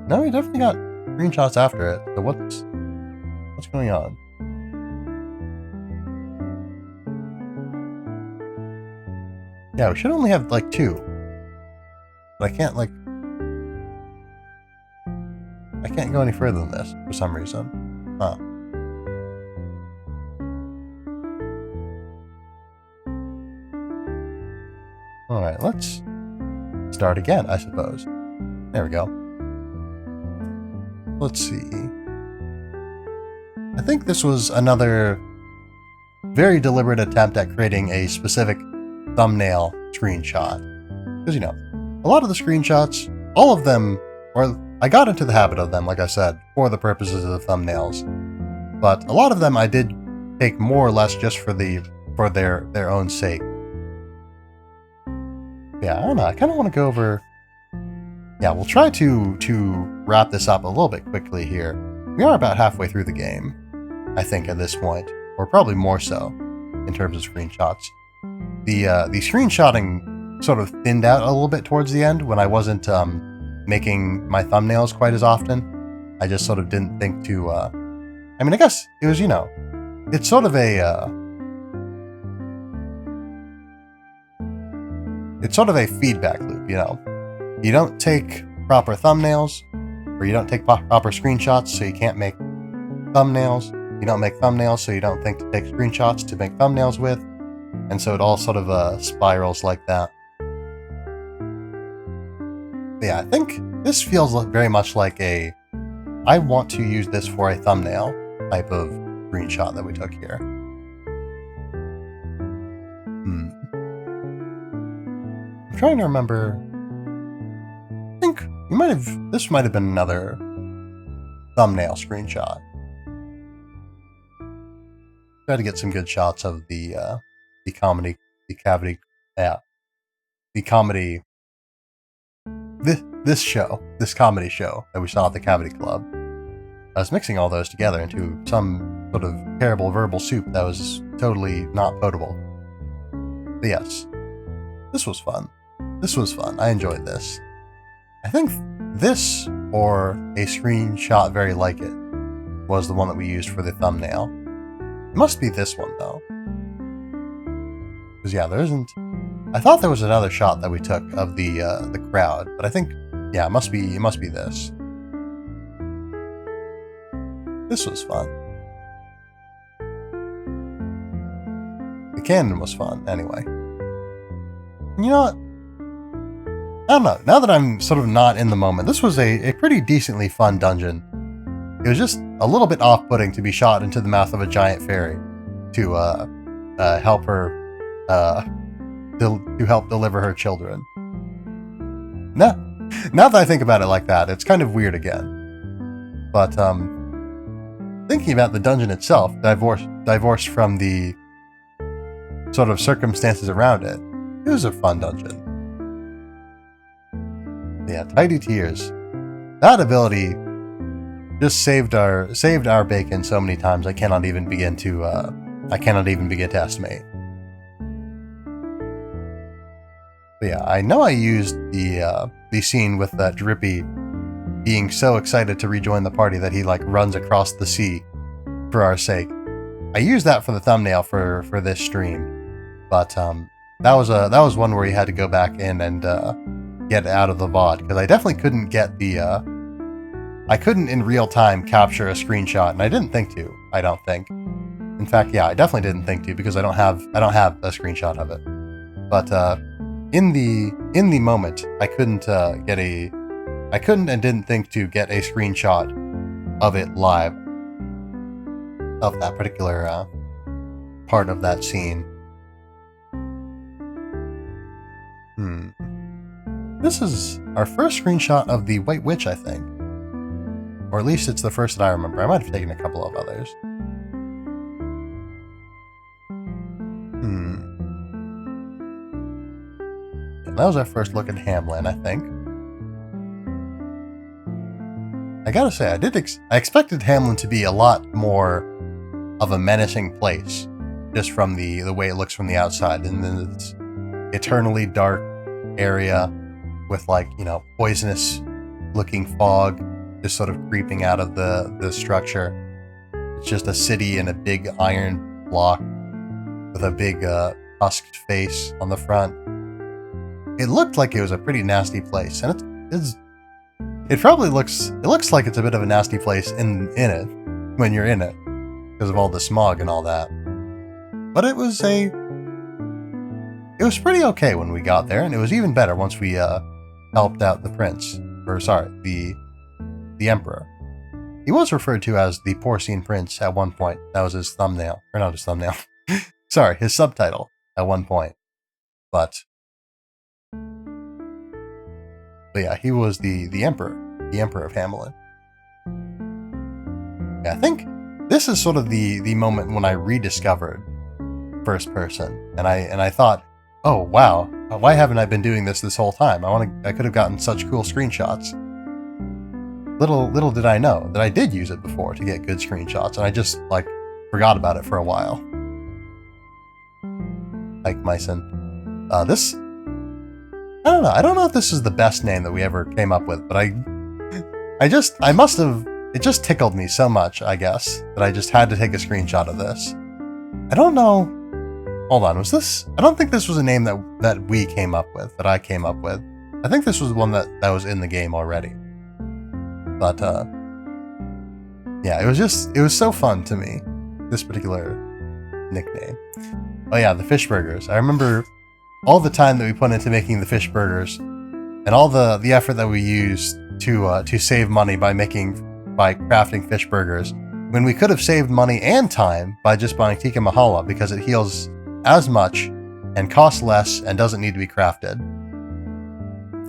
No, we definitely got screenshots after it. So what's going on? Yeah, we should only have like 2. But I can't go any further than this for some reason. Huh. Alright, let's start again, I suppose. There we go. Let's see. I think this was another very deliberate attempt at creating a specific thumbnail screenshot. Because, a lot of the screenshots, all of them, or I got into the habit of them, like I said, for the purposes of the thumbnails. But a lot of them I did take more or less just for their own sake. Yeah, I don't know, I kind of want to go over... Yeah, we'll try to wrap this up a little bit quickly here. We are about halfway through the game, I think, at this point. Or probably more so, in terms of screenshots. The screenshotting sort of thinned out a little bit towards the end when I wasn't making my thumbnails quite as often. I just sort of didn't think to... I mean, I guess it was, it's sort of a... It's sort of a feedback loop, You don't take proper thumbnails, or you don't take proper screenshots, so you can't make thumbnails. You don't make thumbnails, so you don't think to take screenshots to make thumbnails with. And so it all sort of spirals like that. But yeah, I think this feels very much like I want to use this for a thumbnail type of screenshot that we took here. I'm trying to remember. I think this might have been another thumbnail screenshot. Try to get some good shots of the comedy, this comedy show that we saw at the Cavity Club. I was mixing all those together into some sort of terrible verbal soup that was totally not potable. But yes, this was fun. I enjoyed this. I think this, or a screenshot very like it, was the one that we used for the thumbnail. It must be this one, though. Because, yeah, there isn't... I thought there was another shot that we took of the crowd, but I think, yeah, it must be this. This was fun. The cannon was fun, anyway. You know what? I don't know. Now that I'm sort of not in the moment, this was a pretty decently fun dungeon. It was just a little bit off-putting to be shot into the mouth of a giant fairy to help her to help deliver her children. Now that I think about it like that, it's kind of weird again. But thinking about the dungeon itself, divorced from the sort of circumstances around it, it was a fun dungeon. Yeah, Tidy Tears. That ability just saved our bacon so many times I cannot even begin to estimate. But yeah, I know I used the scene with Drippy being so excited to rejoin the party that he like runs across the sea for our sake. I used that for the thumbnail for this stream, but that was one where you had to go back in and get out of the VOD, because I definitely couldn't get I couldn't in real time capture a screenshot, and I didn't think to. I don't think. In fact, yeah, I definitely didn't think to, because I don't have a screenshot of it. But in the moment, I couldn't and didn't think to get a screenshot of it live, of that particular part of that scene. This is our first screenshot of the White Witch, I think. Or at least it's the first that I remember. I might have taken a couple of others. And that was our first look at Hamlin, I think. I gotta say, I expected Hamlin to be a lot more of a menacing place, just from the way it looks from the outside. And then it's eternally dark area with, like, you know, poisonous looking fog just sort of creeping out of the structure. It's just a city in a big iron block with a big husked face on the front. It looked like it was a pretty nasty place, and it probably looks like it's a bit of a nasty place in it when you're in it, because of all the smog and all that. But it was pretty okay when we got there, and it was even better once we helped out the prince, or sorry, the emperor. He was referred to as the Porcine Prince at one point. That was his thumbnail, or not his thumbnail. Sorry, his subtitle at one point. But yeah, he was the emperor of Hamelin. Yeah, I think this is sort of the moment when I rediscovered first person, and I thought, oh wow, why haven't I been doing this whole time? I could have gotten such cool screenshots. Little did I know that I did use it before to get good screenshots, and I just like forgot about it for a while. Like Myson. This, I don't know. I don't know if this is the best name that we ever came up with, but I must have, it just tickled me so much, I guess, that I just had to take a screenshot of this. I don't know. Hold on, was this? I don't think this was a name that we came up with, that I came up with. I think this was one that was in the game already. But, yeah, it was so fun to me, this particular nickname. Oh yeah, the fish burgers. I remember all the time that we put into making the fish burgers, and all the effort that we used to save money by crafting fish burgers, when we could have saved money and time by just buying tikka masala, because it heals as much and costs less and doesn't need to be crafted.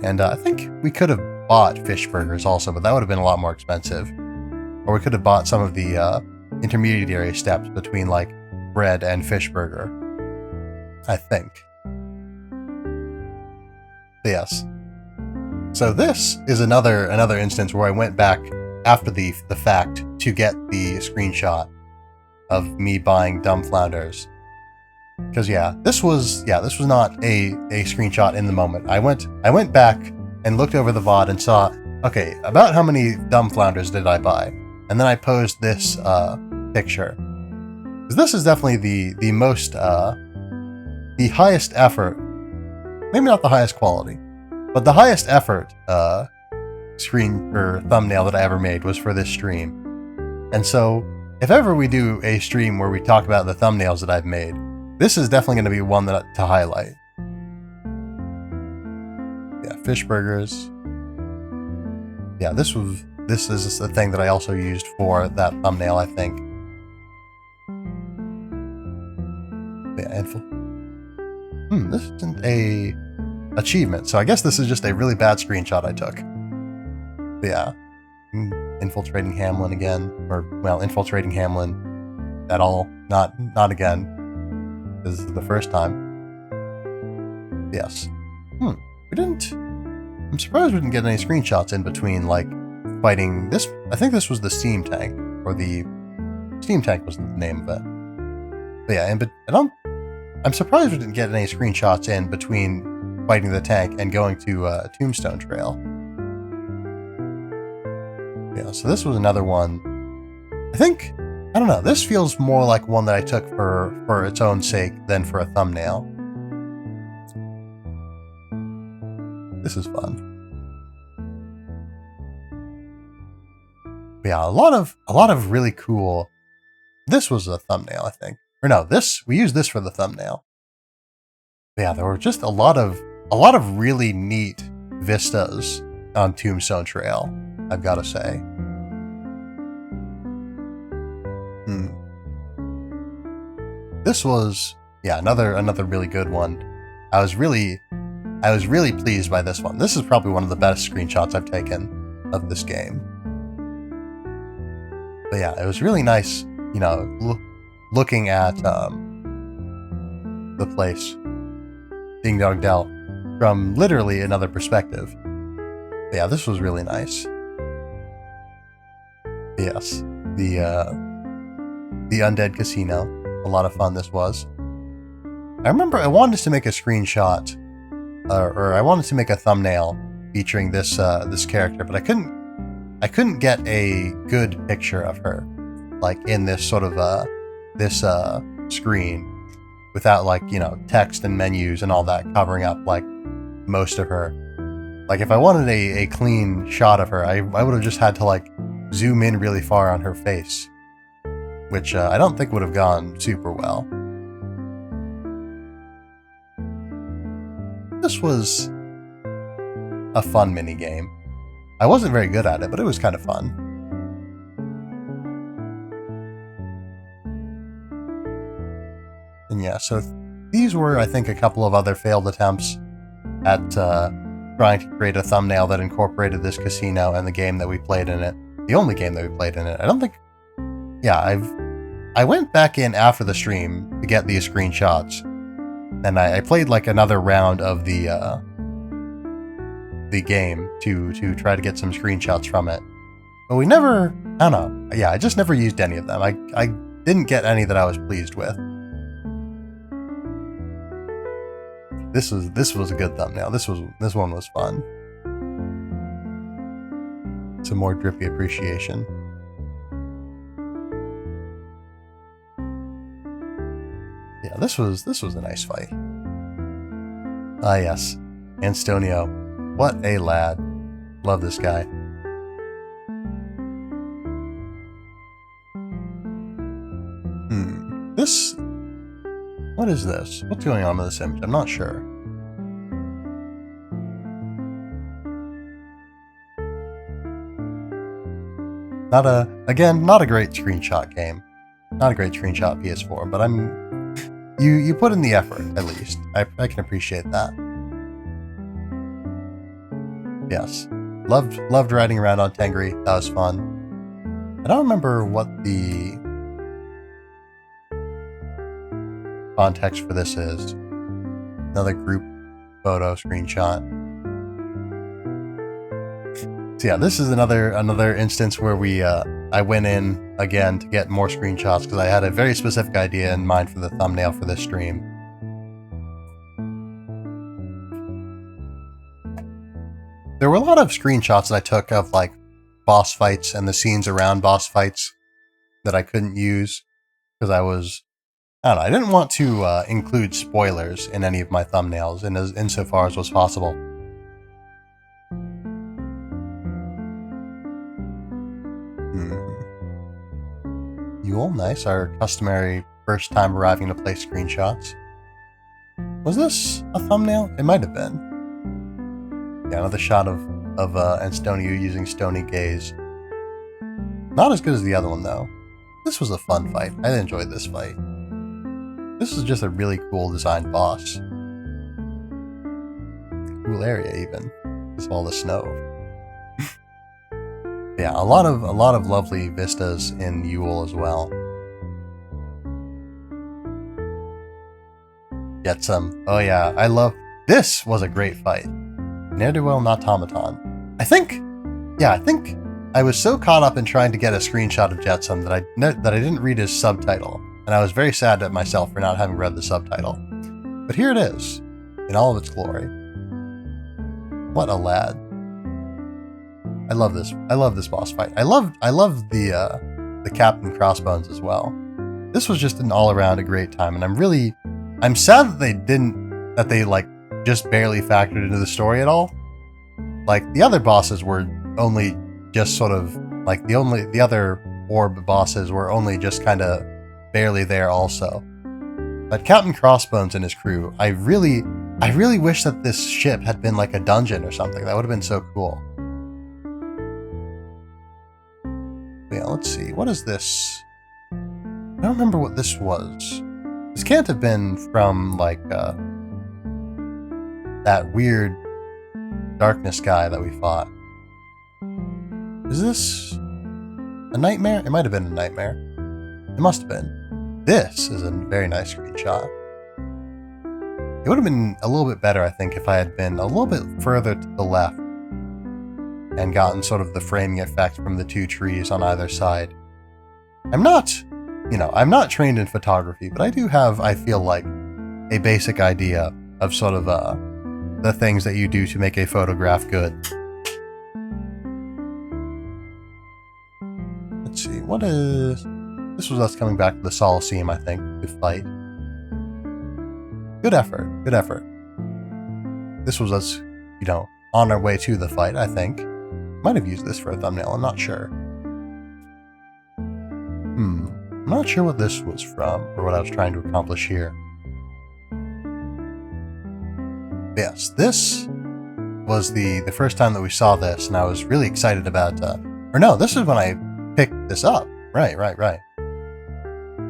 And I think we could have bought fish burgers also, but that would have been a lot more expensive. Or we could have bought some of the intermediary steps between like bread and fish burger, I think. But yes. So this is another instance where I went back after the fact to get the screenshot of me buying dumb flounders. Because this was not a screenshot in the moment. I went back and looked over the VOD and saw, okay, about how many dumb flounders did I buy? And then I posed this picture. Because this is definitely the most, the highest effort, maybe not the highest quality, but the highest effort screen or thumbnail that I ever made was for this stream. And so, if ever we do a stream where we talk about the thumbnails that I've made, this is definitely going to be one to highlight. Yeah, fish burgers. Yeah, this is the thing that I also used for that thumbnail, I think. Yeah, this isn't a achievement, so I guess this is just a really bad screenshot I took. But yeah, infiltrating Hamlin again, or well, infiltrating Hamlin at all, not again. This is the first time. Yes. We didn't. I'm surprised we didn't get any screenshots in between, like fighting this. I think this was the steam tank, or the steam tank was the name of it. But yeah, but I'm surprised we didn't get any screenshots in between fighting the tank and going to Tombstone Trail. Yeah, so this was another one. I don't know, this feels more like one that I took for its own sake than for a thumbnail. This is fun. But yeah, a lot of really cool. This was a thumbnail, I think. Or no, we used this for the thumbnail. But yeah, there were just a lot of really neat vistas on Tombstone Trail, I've got to say. This was, yeah, another really good one. I was really pleased by this one. This is probably one of the best screenshots I've taken of this game. But yeah, it was really nice, you know, looking at the place, Ding Dong Dell, from literally another perspective. But yeah, this was really nice. Yes, the Undead Casino. A lot of fun this was. I remember I wanted to make a screenshot, or I wanted to make a thumbnail featuring this character, but I couldn't get a good picture of her, like in this sort of this screen, without, like, you know, text and menus and all that covering up like most of her. Like if I wanted a clean shot of her, I would have just had to like zoom in really far on her face, which I don't think would have gone super well. This was a fun mini game. I wasn't very good at it, but it was kind of fun. And yeah, so these were, I think, a couple of other failed attempts at trying to create a thumbnail that incorporated this casino and the game that we played in it. The only game that we played in it. I don't think... Yeah, I went back in after the stream to get these screenshots, and I played like another round of the game to try to get some screenshots from it. But we never... I don't know. Yeah, I just never used any of them. I didn't get any that I was pleased with. This was a good thumbnail. This one was fun. Some more drippy appreciation. Yeah, this was a nice fight. Ah yes, Anstonio. What a lad. Love this guy. This... What is this? What's going on with this image? I'm not sure. Not a great screenshot game. Not a great screenshot PS4, but you put in the effort, at least. I can appreciate that. Yes. Loved riding around on Tengri. That was fun. I don't remember what the context for this is. Another group photo screenshot. So yeah, this is another instance where I went in again to get more screenshots because I had a very specific idea in mind for the thumbnail for this stream. There were a lot of screenshots that I took of like boss fights and the scenes around boss fights that I couldn't use because I don't know, I didn't want to include spoilers in any of my thumbnails insofar as was possible. Yule, nice. Our customary first time arriving to play screenshots. Was this a thumbnail? It might have been. Yeah, another shot of Antonio using Stony Gaze. Not as good as the other one, though. This was a fun fight. I enjoyed this fight. This is just a really cool designed boss. Cool area, even. Just all the snow. Yeah, a lot of lovely vistas in Yule as well. Get some. Oh yeah, I love. This was a great fight. Ne'er-do-well and automaton. I think I was so caught up in trying to get a screenshot of Jetsam that I didn't read his subtitle, and I was very sad at myself for not having read the subtitle. But here it is, in all of its glory. What a lad! I love this. I love this boss fight. I love the Captain Crossbones as well. This was just an all-around a great time, and I'm sad that they like just barely factored into the story at all. Like the other bosses were only just sort of like the other orb bosses were only just kind of barely there also. But Captain Crossbones and his crew, I really wish that this ship had been like a dungeon or something. That would have been so cool. Yeah, let's see. What is this? I don't remember what this was. This can't have been from like that weird darkness guy that we fought. Is this a nightmare? It might have been a nightmare. It must have been. This is a very nice screenshot. It would have been a little bit better, I think, if I had been a little bit further to the left and gotten sort of the framing effect from the two trees on either side. I'm not trained in photography, but I do have, I feel like, a basic idea of sort of the things that you do to make a photograph good. Let's see, what is... This was us coming back to the Soloseum, I think, to fight. Good effort, good effort. This was us, on our way to the fight, I think. Might have used this for a thumbnail, I'm not sure. I'm not sure what this was from, or what I was trying to accomplish here. Yes, this was the first time that we saw this, and I was really excited about, this is when I picked this up. Right.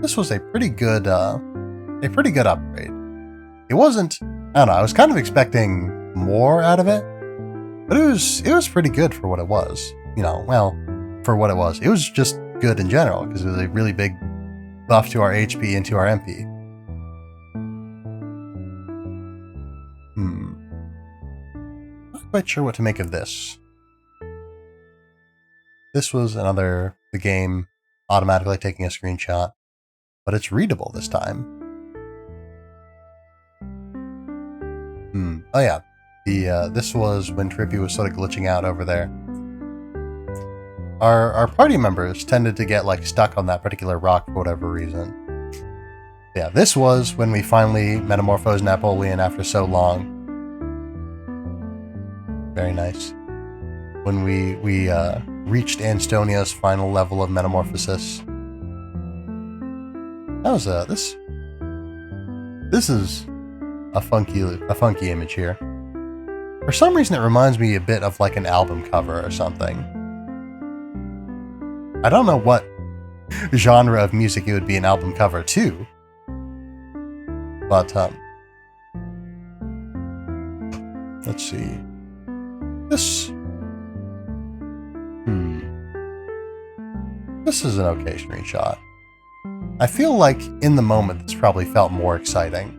This was a pretty good upgrade. It wasn't, I don't know, I was kind of expecting more out of it, but it was pretty good for what it was. For what it was. It was just good in general, because it was a really big buff to our HP and to our MP. Not quite sure what to make of this. This was the game automatically taking a screenshot, but it's readable this time. Oh yeah, this was when Trippy was sort of glitching out over there. Our party members tended to get like stuck on that particular rock for whatever reason. Yeah, this was when we finally metamorphosed Napoleon after so long. Very nice. When we reached Antonio's final level of metamorphosis. That was this is a funky image here. For some reason, it reminds me a bit of like an album cover or something. I don't know what genre of music it would be an album cover to, but let's see. This is an okay screenshot. I feel like in the moment this probably felt more exciting.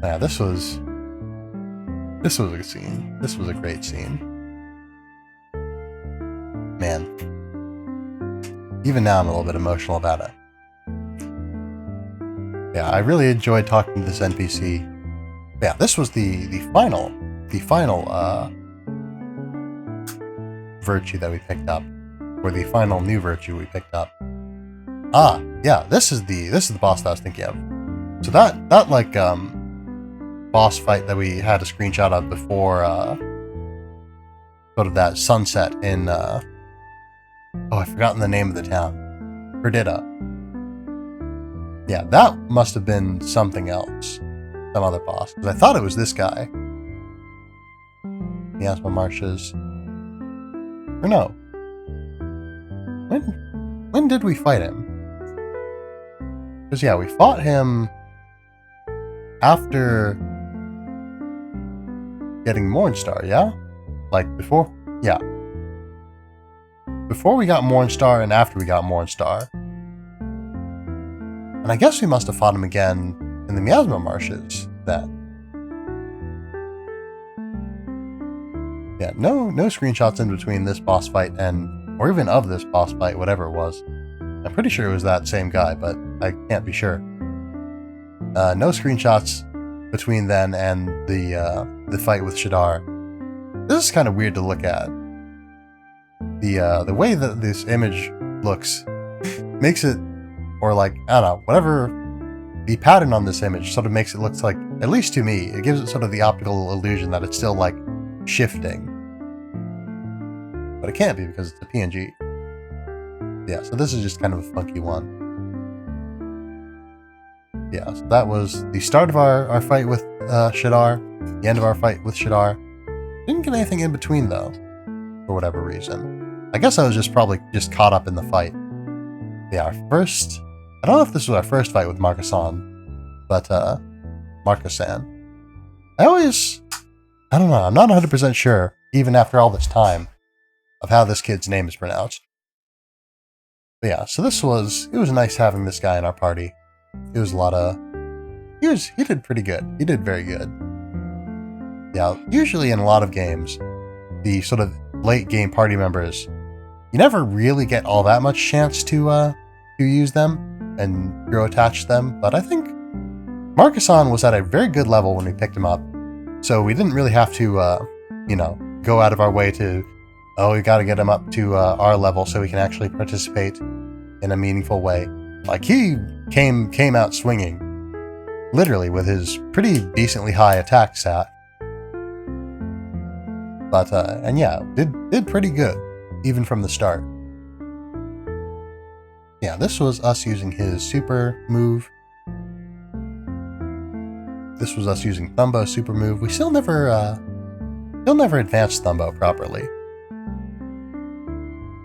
Yeah, this was a scene. This was a great scene. Man. Even now I'm a little bit emotional about it. Yeah, I really enjoyed talking to this NPC. Yeah, this was the final virtue that we picked up. Or the final new virtue we picked up. Ah, yeah, this is the boss that I was thinking of. So that like boss fight that we had a screenshot of before sort of that sunset in I've forgotten the name of the town. Perdita. Yeah, that must have been something else. Some other boss. Because I thought it was this guy. Miasma Marshes. Or no. When did we fight him? Because yeah, we fought him after getting Mornstar, yeah? Like before? Yeah. Before we got Mornstar and after we got Mornstar. And I guess we must have fought him again in the Miasma Marshes then. Yeah, no screenshots in between this boss fight or even of this boss fight, whatever it was. I'm pretty sure it was that same guy, but I can't be sure. No screenshots between then and the fight with Shadar. This is kind of weird to look at. The way that this image looks makes it, or like, I don't know, whatever, the pattern on this image sort of makes it look like, at least to me, it gives it sort of the optical illusion that it's still like shifting. But it can't be because it's a PNG. Yeah, so this is just kind of a funky one. Yeah, so that was the start of our fight with Shadar, the end of our fight with Shadar. Didn't get anything in between though, for whatever reason. I guess I was probably caught up in the fight. Yeah, I don't know if this was our first fight with Marcus-san, but Marcus-san. I don't know, I'm not 100% sure, even after all this time, of how this kid's name is pronounced. But yeah, so it was nice having this guy in our party. It was a lot of, he did pretty good. He did very good. Yeah, usually in a lot of games, the sort of late game party members, you never really get all that much chance to use them and grow attached to them. But I think Marcus-san was at a very good level when we picked him up. So we didn't really have to, go out of our way to, we got to get him up to our level so he can actually participate in a meaningful way. Like, he came out swinging, literally, with his pretty decently high attack stat. But, and yeah, did pretty good, even from the start. Yeah, this was us using his super move. This was us using Thumbo's super move. We still never advanced Thumbo properly.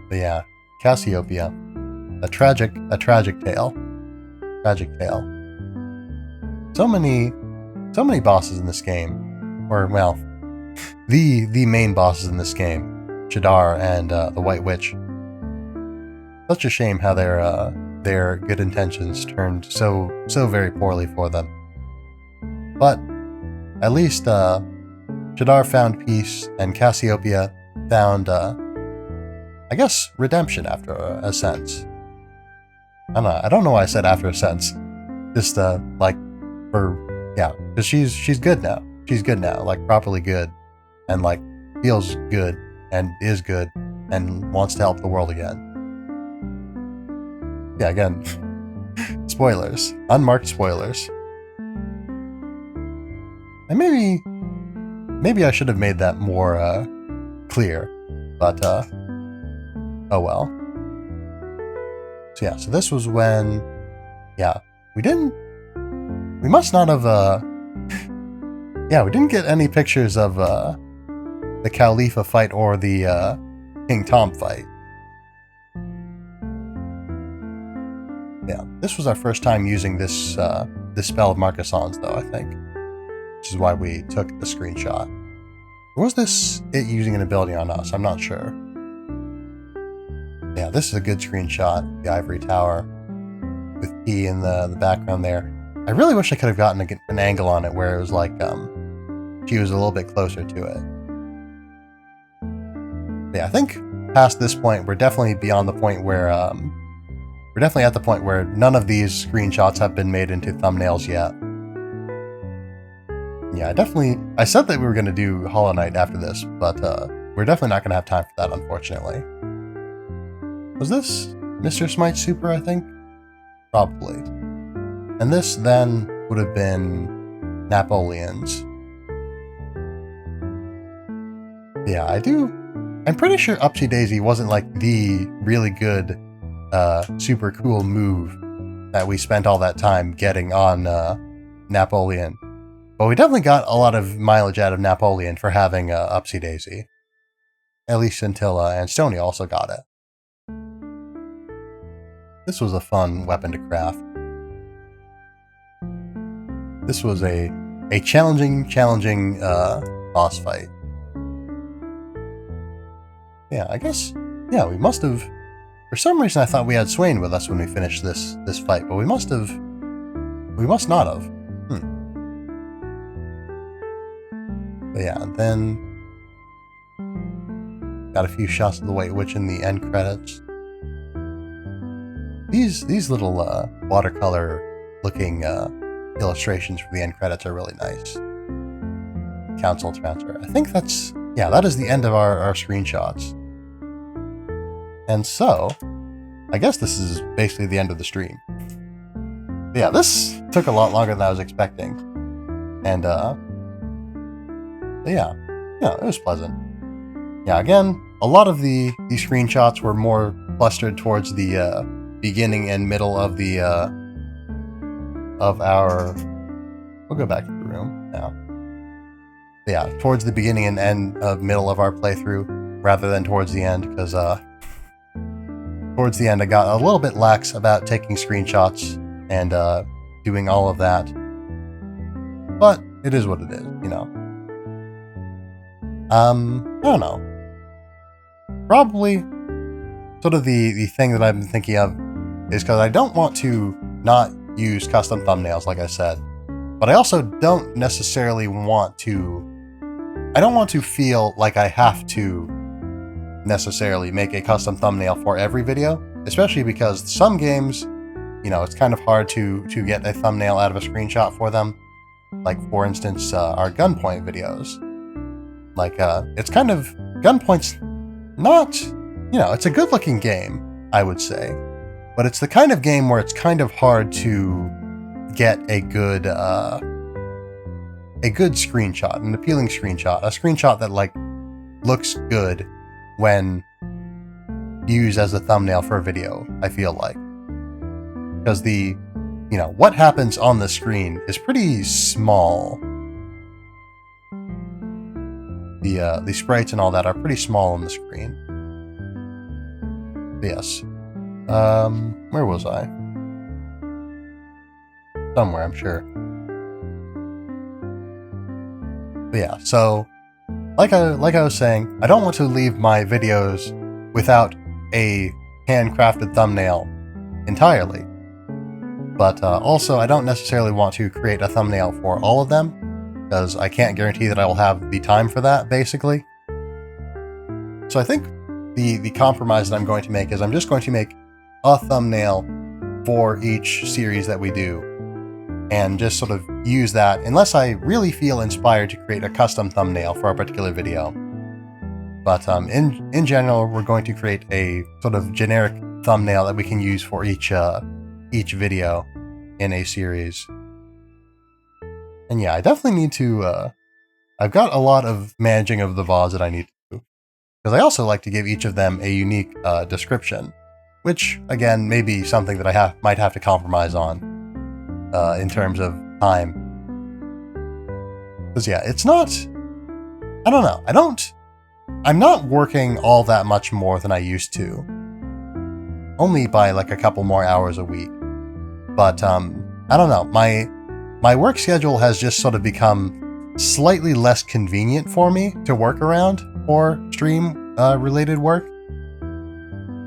But yeah, Cassiopeia. A tragic tale. Tragic tale. So many bosses in this game. Or, well, the main bosses in this game. Shadar and the White Witch. Such a shame how their good intentions turned so very poorly for them. But at least Shadar found peace, and Cassiopeia found, I guess, redemption after a sense. I don't know why I said after a sense. Just because she's good now. She's good now, like properly good, and like feels good and is good and wants to help the world again. Yeah, again, spoilers, unmarked spoilers. And maybe I should have made that more clear, but oh well. So yeah, so this was when, yeah, we must not have, yeah, we didn't get any pictures of the Khalifa fight or the King Tom fight. Yeah, this was our first time using this spell of Marcus-san's though, I think. Which is why we took the screenshot. Or was this it using an ability on us? I'm not sure. Yeah, this is a good screenshot. The Ivory Tower with P in the background there. I really wish I could have gotten an angle on it where it was like she was a little bit closer to it. Yeah, I think past this point, we're definitely beyond the point where we're definitely at the point where none of these screenshots have been made into thumbnails yet. Yeah, I said that we were going to do Hollow Knight after this, but we're definitely not going to have time for that, unfortunately. Was this Mr. Smite's super, I think? Probably. And this then would have been Napoleon's. Yeah, I'm pretty sure Upsy Daisy wasn't like the really good super cool move that we spent all that time getting on Napoleon. But we definitely got a lot of mileage out of Napoleon for having Upsy Daisy. At least until Anstonia also got it. This was a fun weapon to craft. This was a challenging boss fight. Yeah, I guess, yeah, we must have... For some reason I thought we had Swain with us when we finished this fight, but we must not have. But yeah, and then got a few shots of the White Witch in the end credits. These little watercolor looking illustrations for the end credits are really nice. Council transfer. I think that's, yeah, that is the end of our screenshots. And so, I guess this is basically the end of the stream. But yeah, this took a lot longer than I was expecting. And but yeah, it was pleasant. Yeah, again, a lot of these screenshots were more clustered towards the beginning and middle of the of our... We'll go back to the room now. But yeah, towards the beginning and end of middle of our playthrough, rather than towards the end, because towards the end I got a little bit lax about taking screenshots and doing all of that. But it is what it is, you know. I don't know. Probably sort of the thing that I've been thinking of is because I don't want to not use custom thumbnails, like I said, but I also don't necessarily want to... I don't want to feel like I have to necessarily make a custom thumbnail for every video, especially because some games, you know, it's kind of hard to get a thumbnail out of a screenshot for them. Like, for instance, our Gunpoint videos. Like, it's kind of... Gunpoint's not... You know, it's a good-looking game, I would say. But it's the kind of game where it's kind of hard to get a good screenshot, an appealing screenshot. A screenshot that, like, looks good when used as a thumbnail for a video, I feel like. Because you know, what happens on the screen is pretty small. The sprites and all that are pretty small on the screen. Yes. Where was I? Somewhere, I'm sure. But yeah, so like I was saying, I don't want to leave my videos without a handcrafted thumbnail entirely. But also, I don't necessarily want to create a thumbnail for all of them, because I can't guarantee that I will have the time for that, basically. So I think the compromise that I'm going to make is I'm just going to make a thumbnail for each series that we do, and just sort of use that, unless I really feel inspired to create a custom thumbnail for a particular video. But in general, we're going to create a sort of generic thumbnail that we can use for each video in a series. And yeah, I definitely need to... I've got a lot of managing of the VODs that I need to do, because I also like to give each of them a unique description, which, again, may be something that I might have to compromise on in terms of time. Because yeah, it's not... I don't know. I'm not working all that much more than I used to. Only by like a couple more hours a week. But I don't know. My work schedule has just sort of become slightly less convenient for me to work around for stream related work.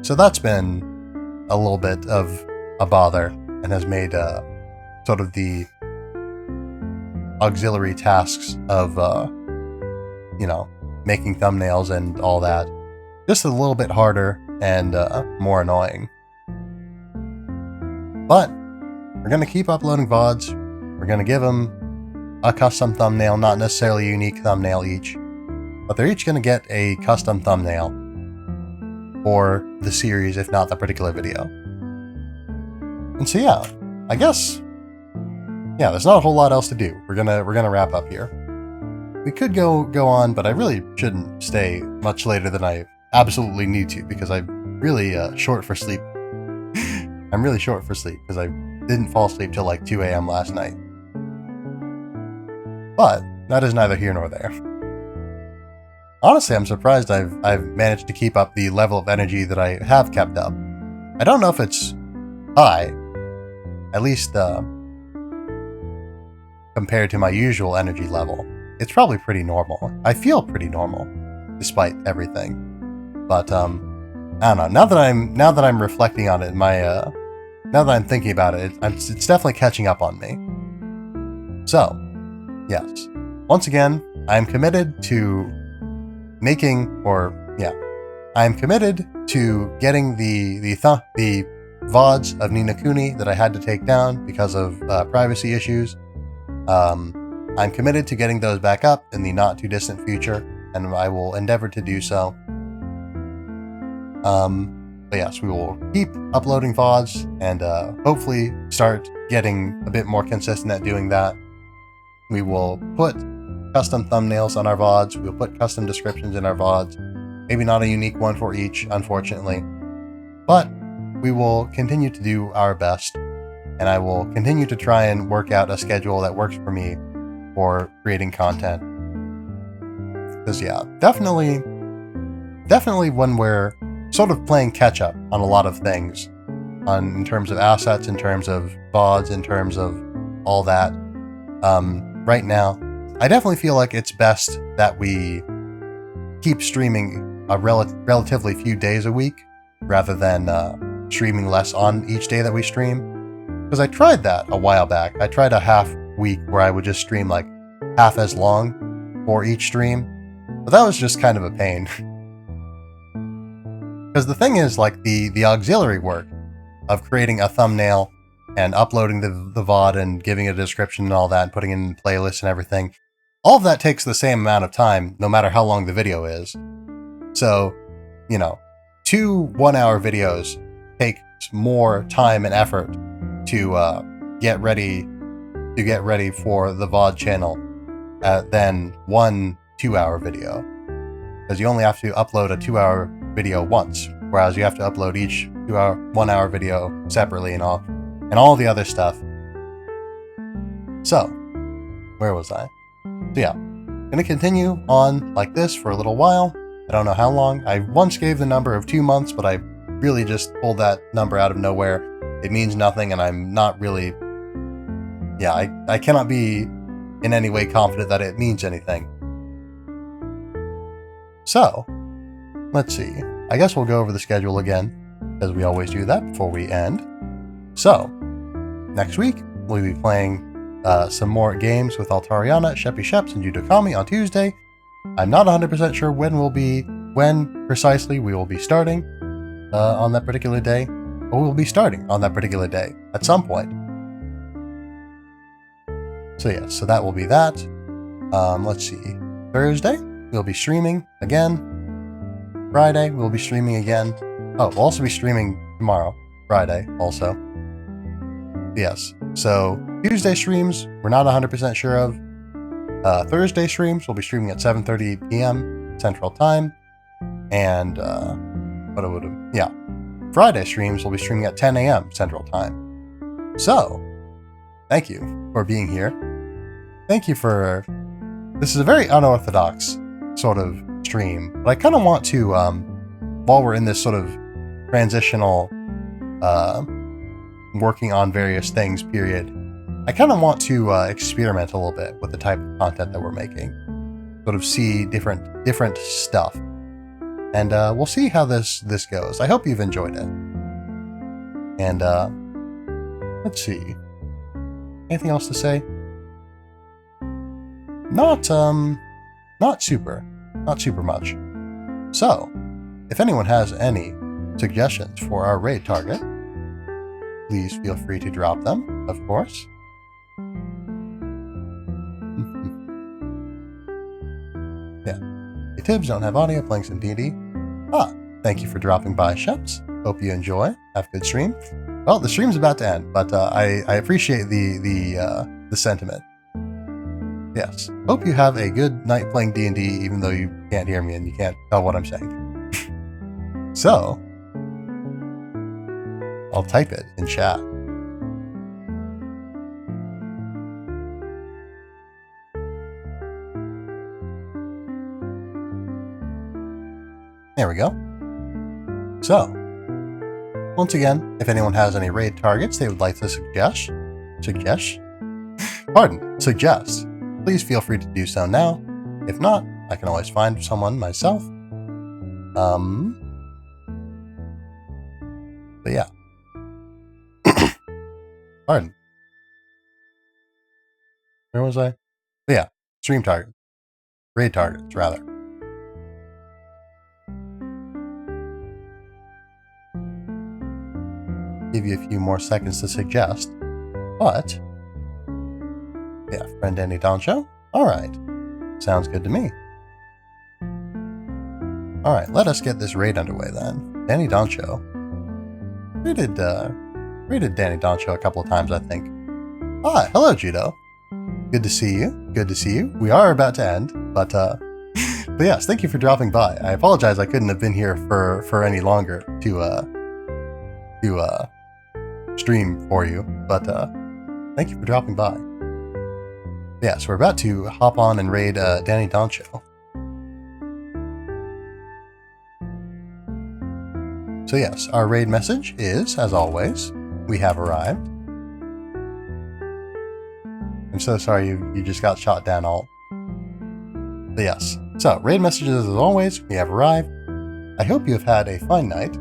So that's been a little bit of a bother, and has made sort of the auxiliary tasks of you know, making thumbnails and all that just a little bit harder and more annoying. But we're going to keep uploading VODs. We're going to give them a custom thumbnail, not necessarily a unique thumbnail each, but they're each going to get a custom thumbnail for the series, if not the particular video. And so yeah, I guess, yeah, there's not a whole lot else to do. We're gonna wrap up here. We could go on, but I really shouldn't stay much later than I absolutely need to, because I'm really short for sleep I'm really short for sleep because I didn't fall asleep till like 2 a.m. last night. But that is neither here nor there. Honestly, I'm surprised I've managed to keep up the level of energy that I have kept up. I don't know if it's high, at least compared to my usual energy level. It's probably pretty normal. I feel pretty normal, despite everything. But I don't know. Now that I'm reflecting on it, now that I'm thinking about it, it's definitely catching up on me. So, yes, once again, I'm committed to I'm committed to getting the VODs of Ni no Kuni that I had to take down because of privacy issues. I'm committed to getting those back up in the not too distant future, and I will endeavor to do so. But yes, we will keep uploading VODs and hopefully start getting a bit more consistent at doing that. We will put custom thumbnails on our VODs. We'll put custom descriptions in our VODs. Maybe not a unique one for each, unfortunately. But we will continue to do our best, and I will continue to try and work out a schedule that works for me for creating content. Because yeah, definitely when we're sort of playing catch up on a lot of things, in terms of assets, in terms of VODs, in terms of all that, right now, I definitely feel like it's best that we keep streaming a relatively few days a week rather than streaming less on each day that we stream. Because I tried that a while back. I tried a half week where I would just stream like half as long for each stream, but that was just kind of a pain. Because the thing is, like, the auxiliary work of creating a thumbnail and uploading the VOD and giving a description and all that and putting it in playlists and everything, all of that takes the same amount of time no matter how long the video is. So, 2 1-hour videos take more time and effort to get ready for the VOD channel than 1 2-hour video, because you only have to upload a 2-hour video once, whereas you have to upload each 1-hour video separately and all the other stuff. So, where was I? So yeah, gonna continue on like this for a little while. I don't know how long. I once gave the number of 2 months, but I really just pulled that number out of nowhere. It means nothing, and I'm not really... Yeah, I cannot be in any way confident that it means anything. So, let's see. I guess we'll go over the schedule again, as we always do that before we end. So, next week, we'll be playing some more games with Altariana, Sheppy Sheps, and Judokami on Tuesday. I'm not 100% sure when precisely we will be starting on that particular day, but we will be starting on that particular day at some point. So yes, so that will be that. Let's see. Thursday, we'll be streaming again. Friday, we'll be streaming again. Oh, we'll also be streaming tomorrow, Friday, also. Yes, so Tuesday streams, we're not 100% sure of. Thursday streams, we'll be streaming at 7:30 p.m. Central Time. And, Friday streams, we'll be streaming at 10 a.m. Central Time. So, thank you for being here. Thank you for... This is a very unorthodox sort of stream, but I kind of want to, while we're in this sort of transitional, working on various things period, I kind of want to experiment a little bit with the type of content that we're making. Sort of see different stuff. And we'll see how this goes. I hope you've enjoyed it. And let's see. Anything else to say? Not super much. So, if anyone has any suggestions for our raid target, please feel free to drop them, of course. Yeah. The Tibbs don't have audio, playing some D&D. Thank you for dropping by, Sheps. Hope you enjoy. Have a good stream. Well, the stream's about to end, but I appreciate the sentiment. Yes. Hope you have a good night playing D&D, even though you can't hear me and you can't tell what I'm saying. So, I'll type it in chat. There we go. So, once again, if anyone has any raid targets they would like to suggest, please feel free to do so now. If not, I can always find someone myself. But yeah. Pardon. Where was I? But yeah, stream targets. Raid targets, rather. Give you a few more seconds to suggest. But yeah, friend Danny Doncho. Alright. Sounds good to me. Alright, let us get this raid underway then. Danny Doncho. Raided Danny Doncho a couple of times, I think. Ah, hello Judo. Good to see you. Good to see you. We are about to end, but yes, thank you for dropping by. I apologize I couldn't have been here for any longer to stream for you, but thank you for dropping by. Yeah, so we're about to hop on and raid Danny Doncho. So yes, our raid message is, as always, we have arrived. I'm so sorry you just got shot down, alt. But yes, so raid messages as always, we have arrived. I hope you have had a fine night.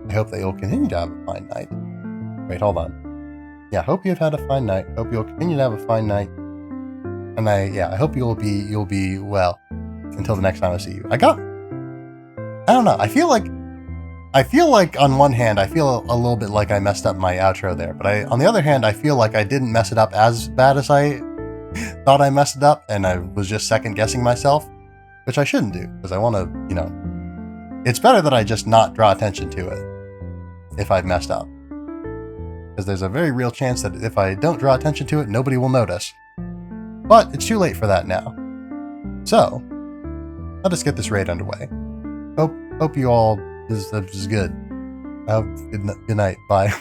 I hope that you'll continue to have a fine night. Wait, hold on. Yeah, I hope you've had a fine night. Hope you'll continue to have a fine night. And I hope you'll be well until the next time I see you. I don't know. I feel like on one hand, I feel a little bit like I messed up my outro there, but on the other hand, I feel like I didn't mess it up as bad as I thought I messed it up, and I was just second guessing myself, which I shouldn't do, because I want to, it's better that I just not draw attention to it if I've messed up. Because there's a very real chance that if I don't draw attention to it, nobody will notice. But it's too late for that now. So, let us get this raid underway. Hope you all, this is good. Good night, bye.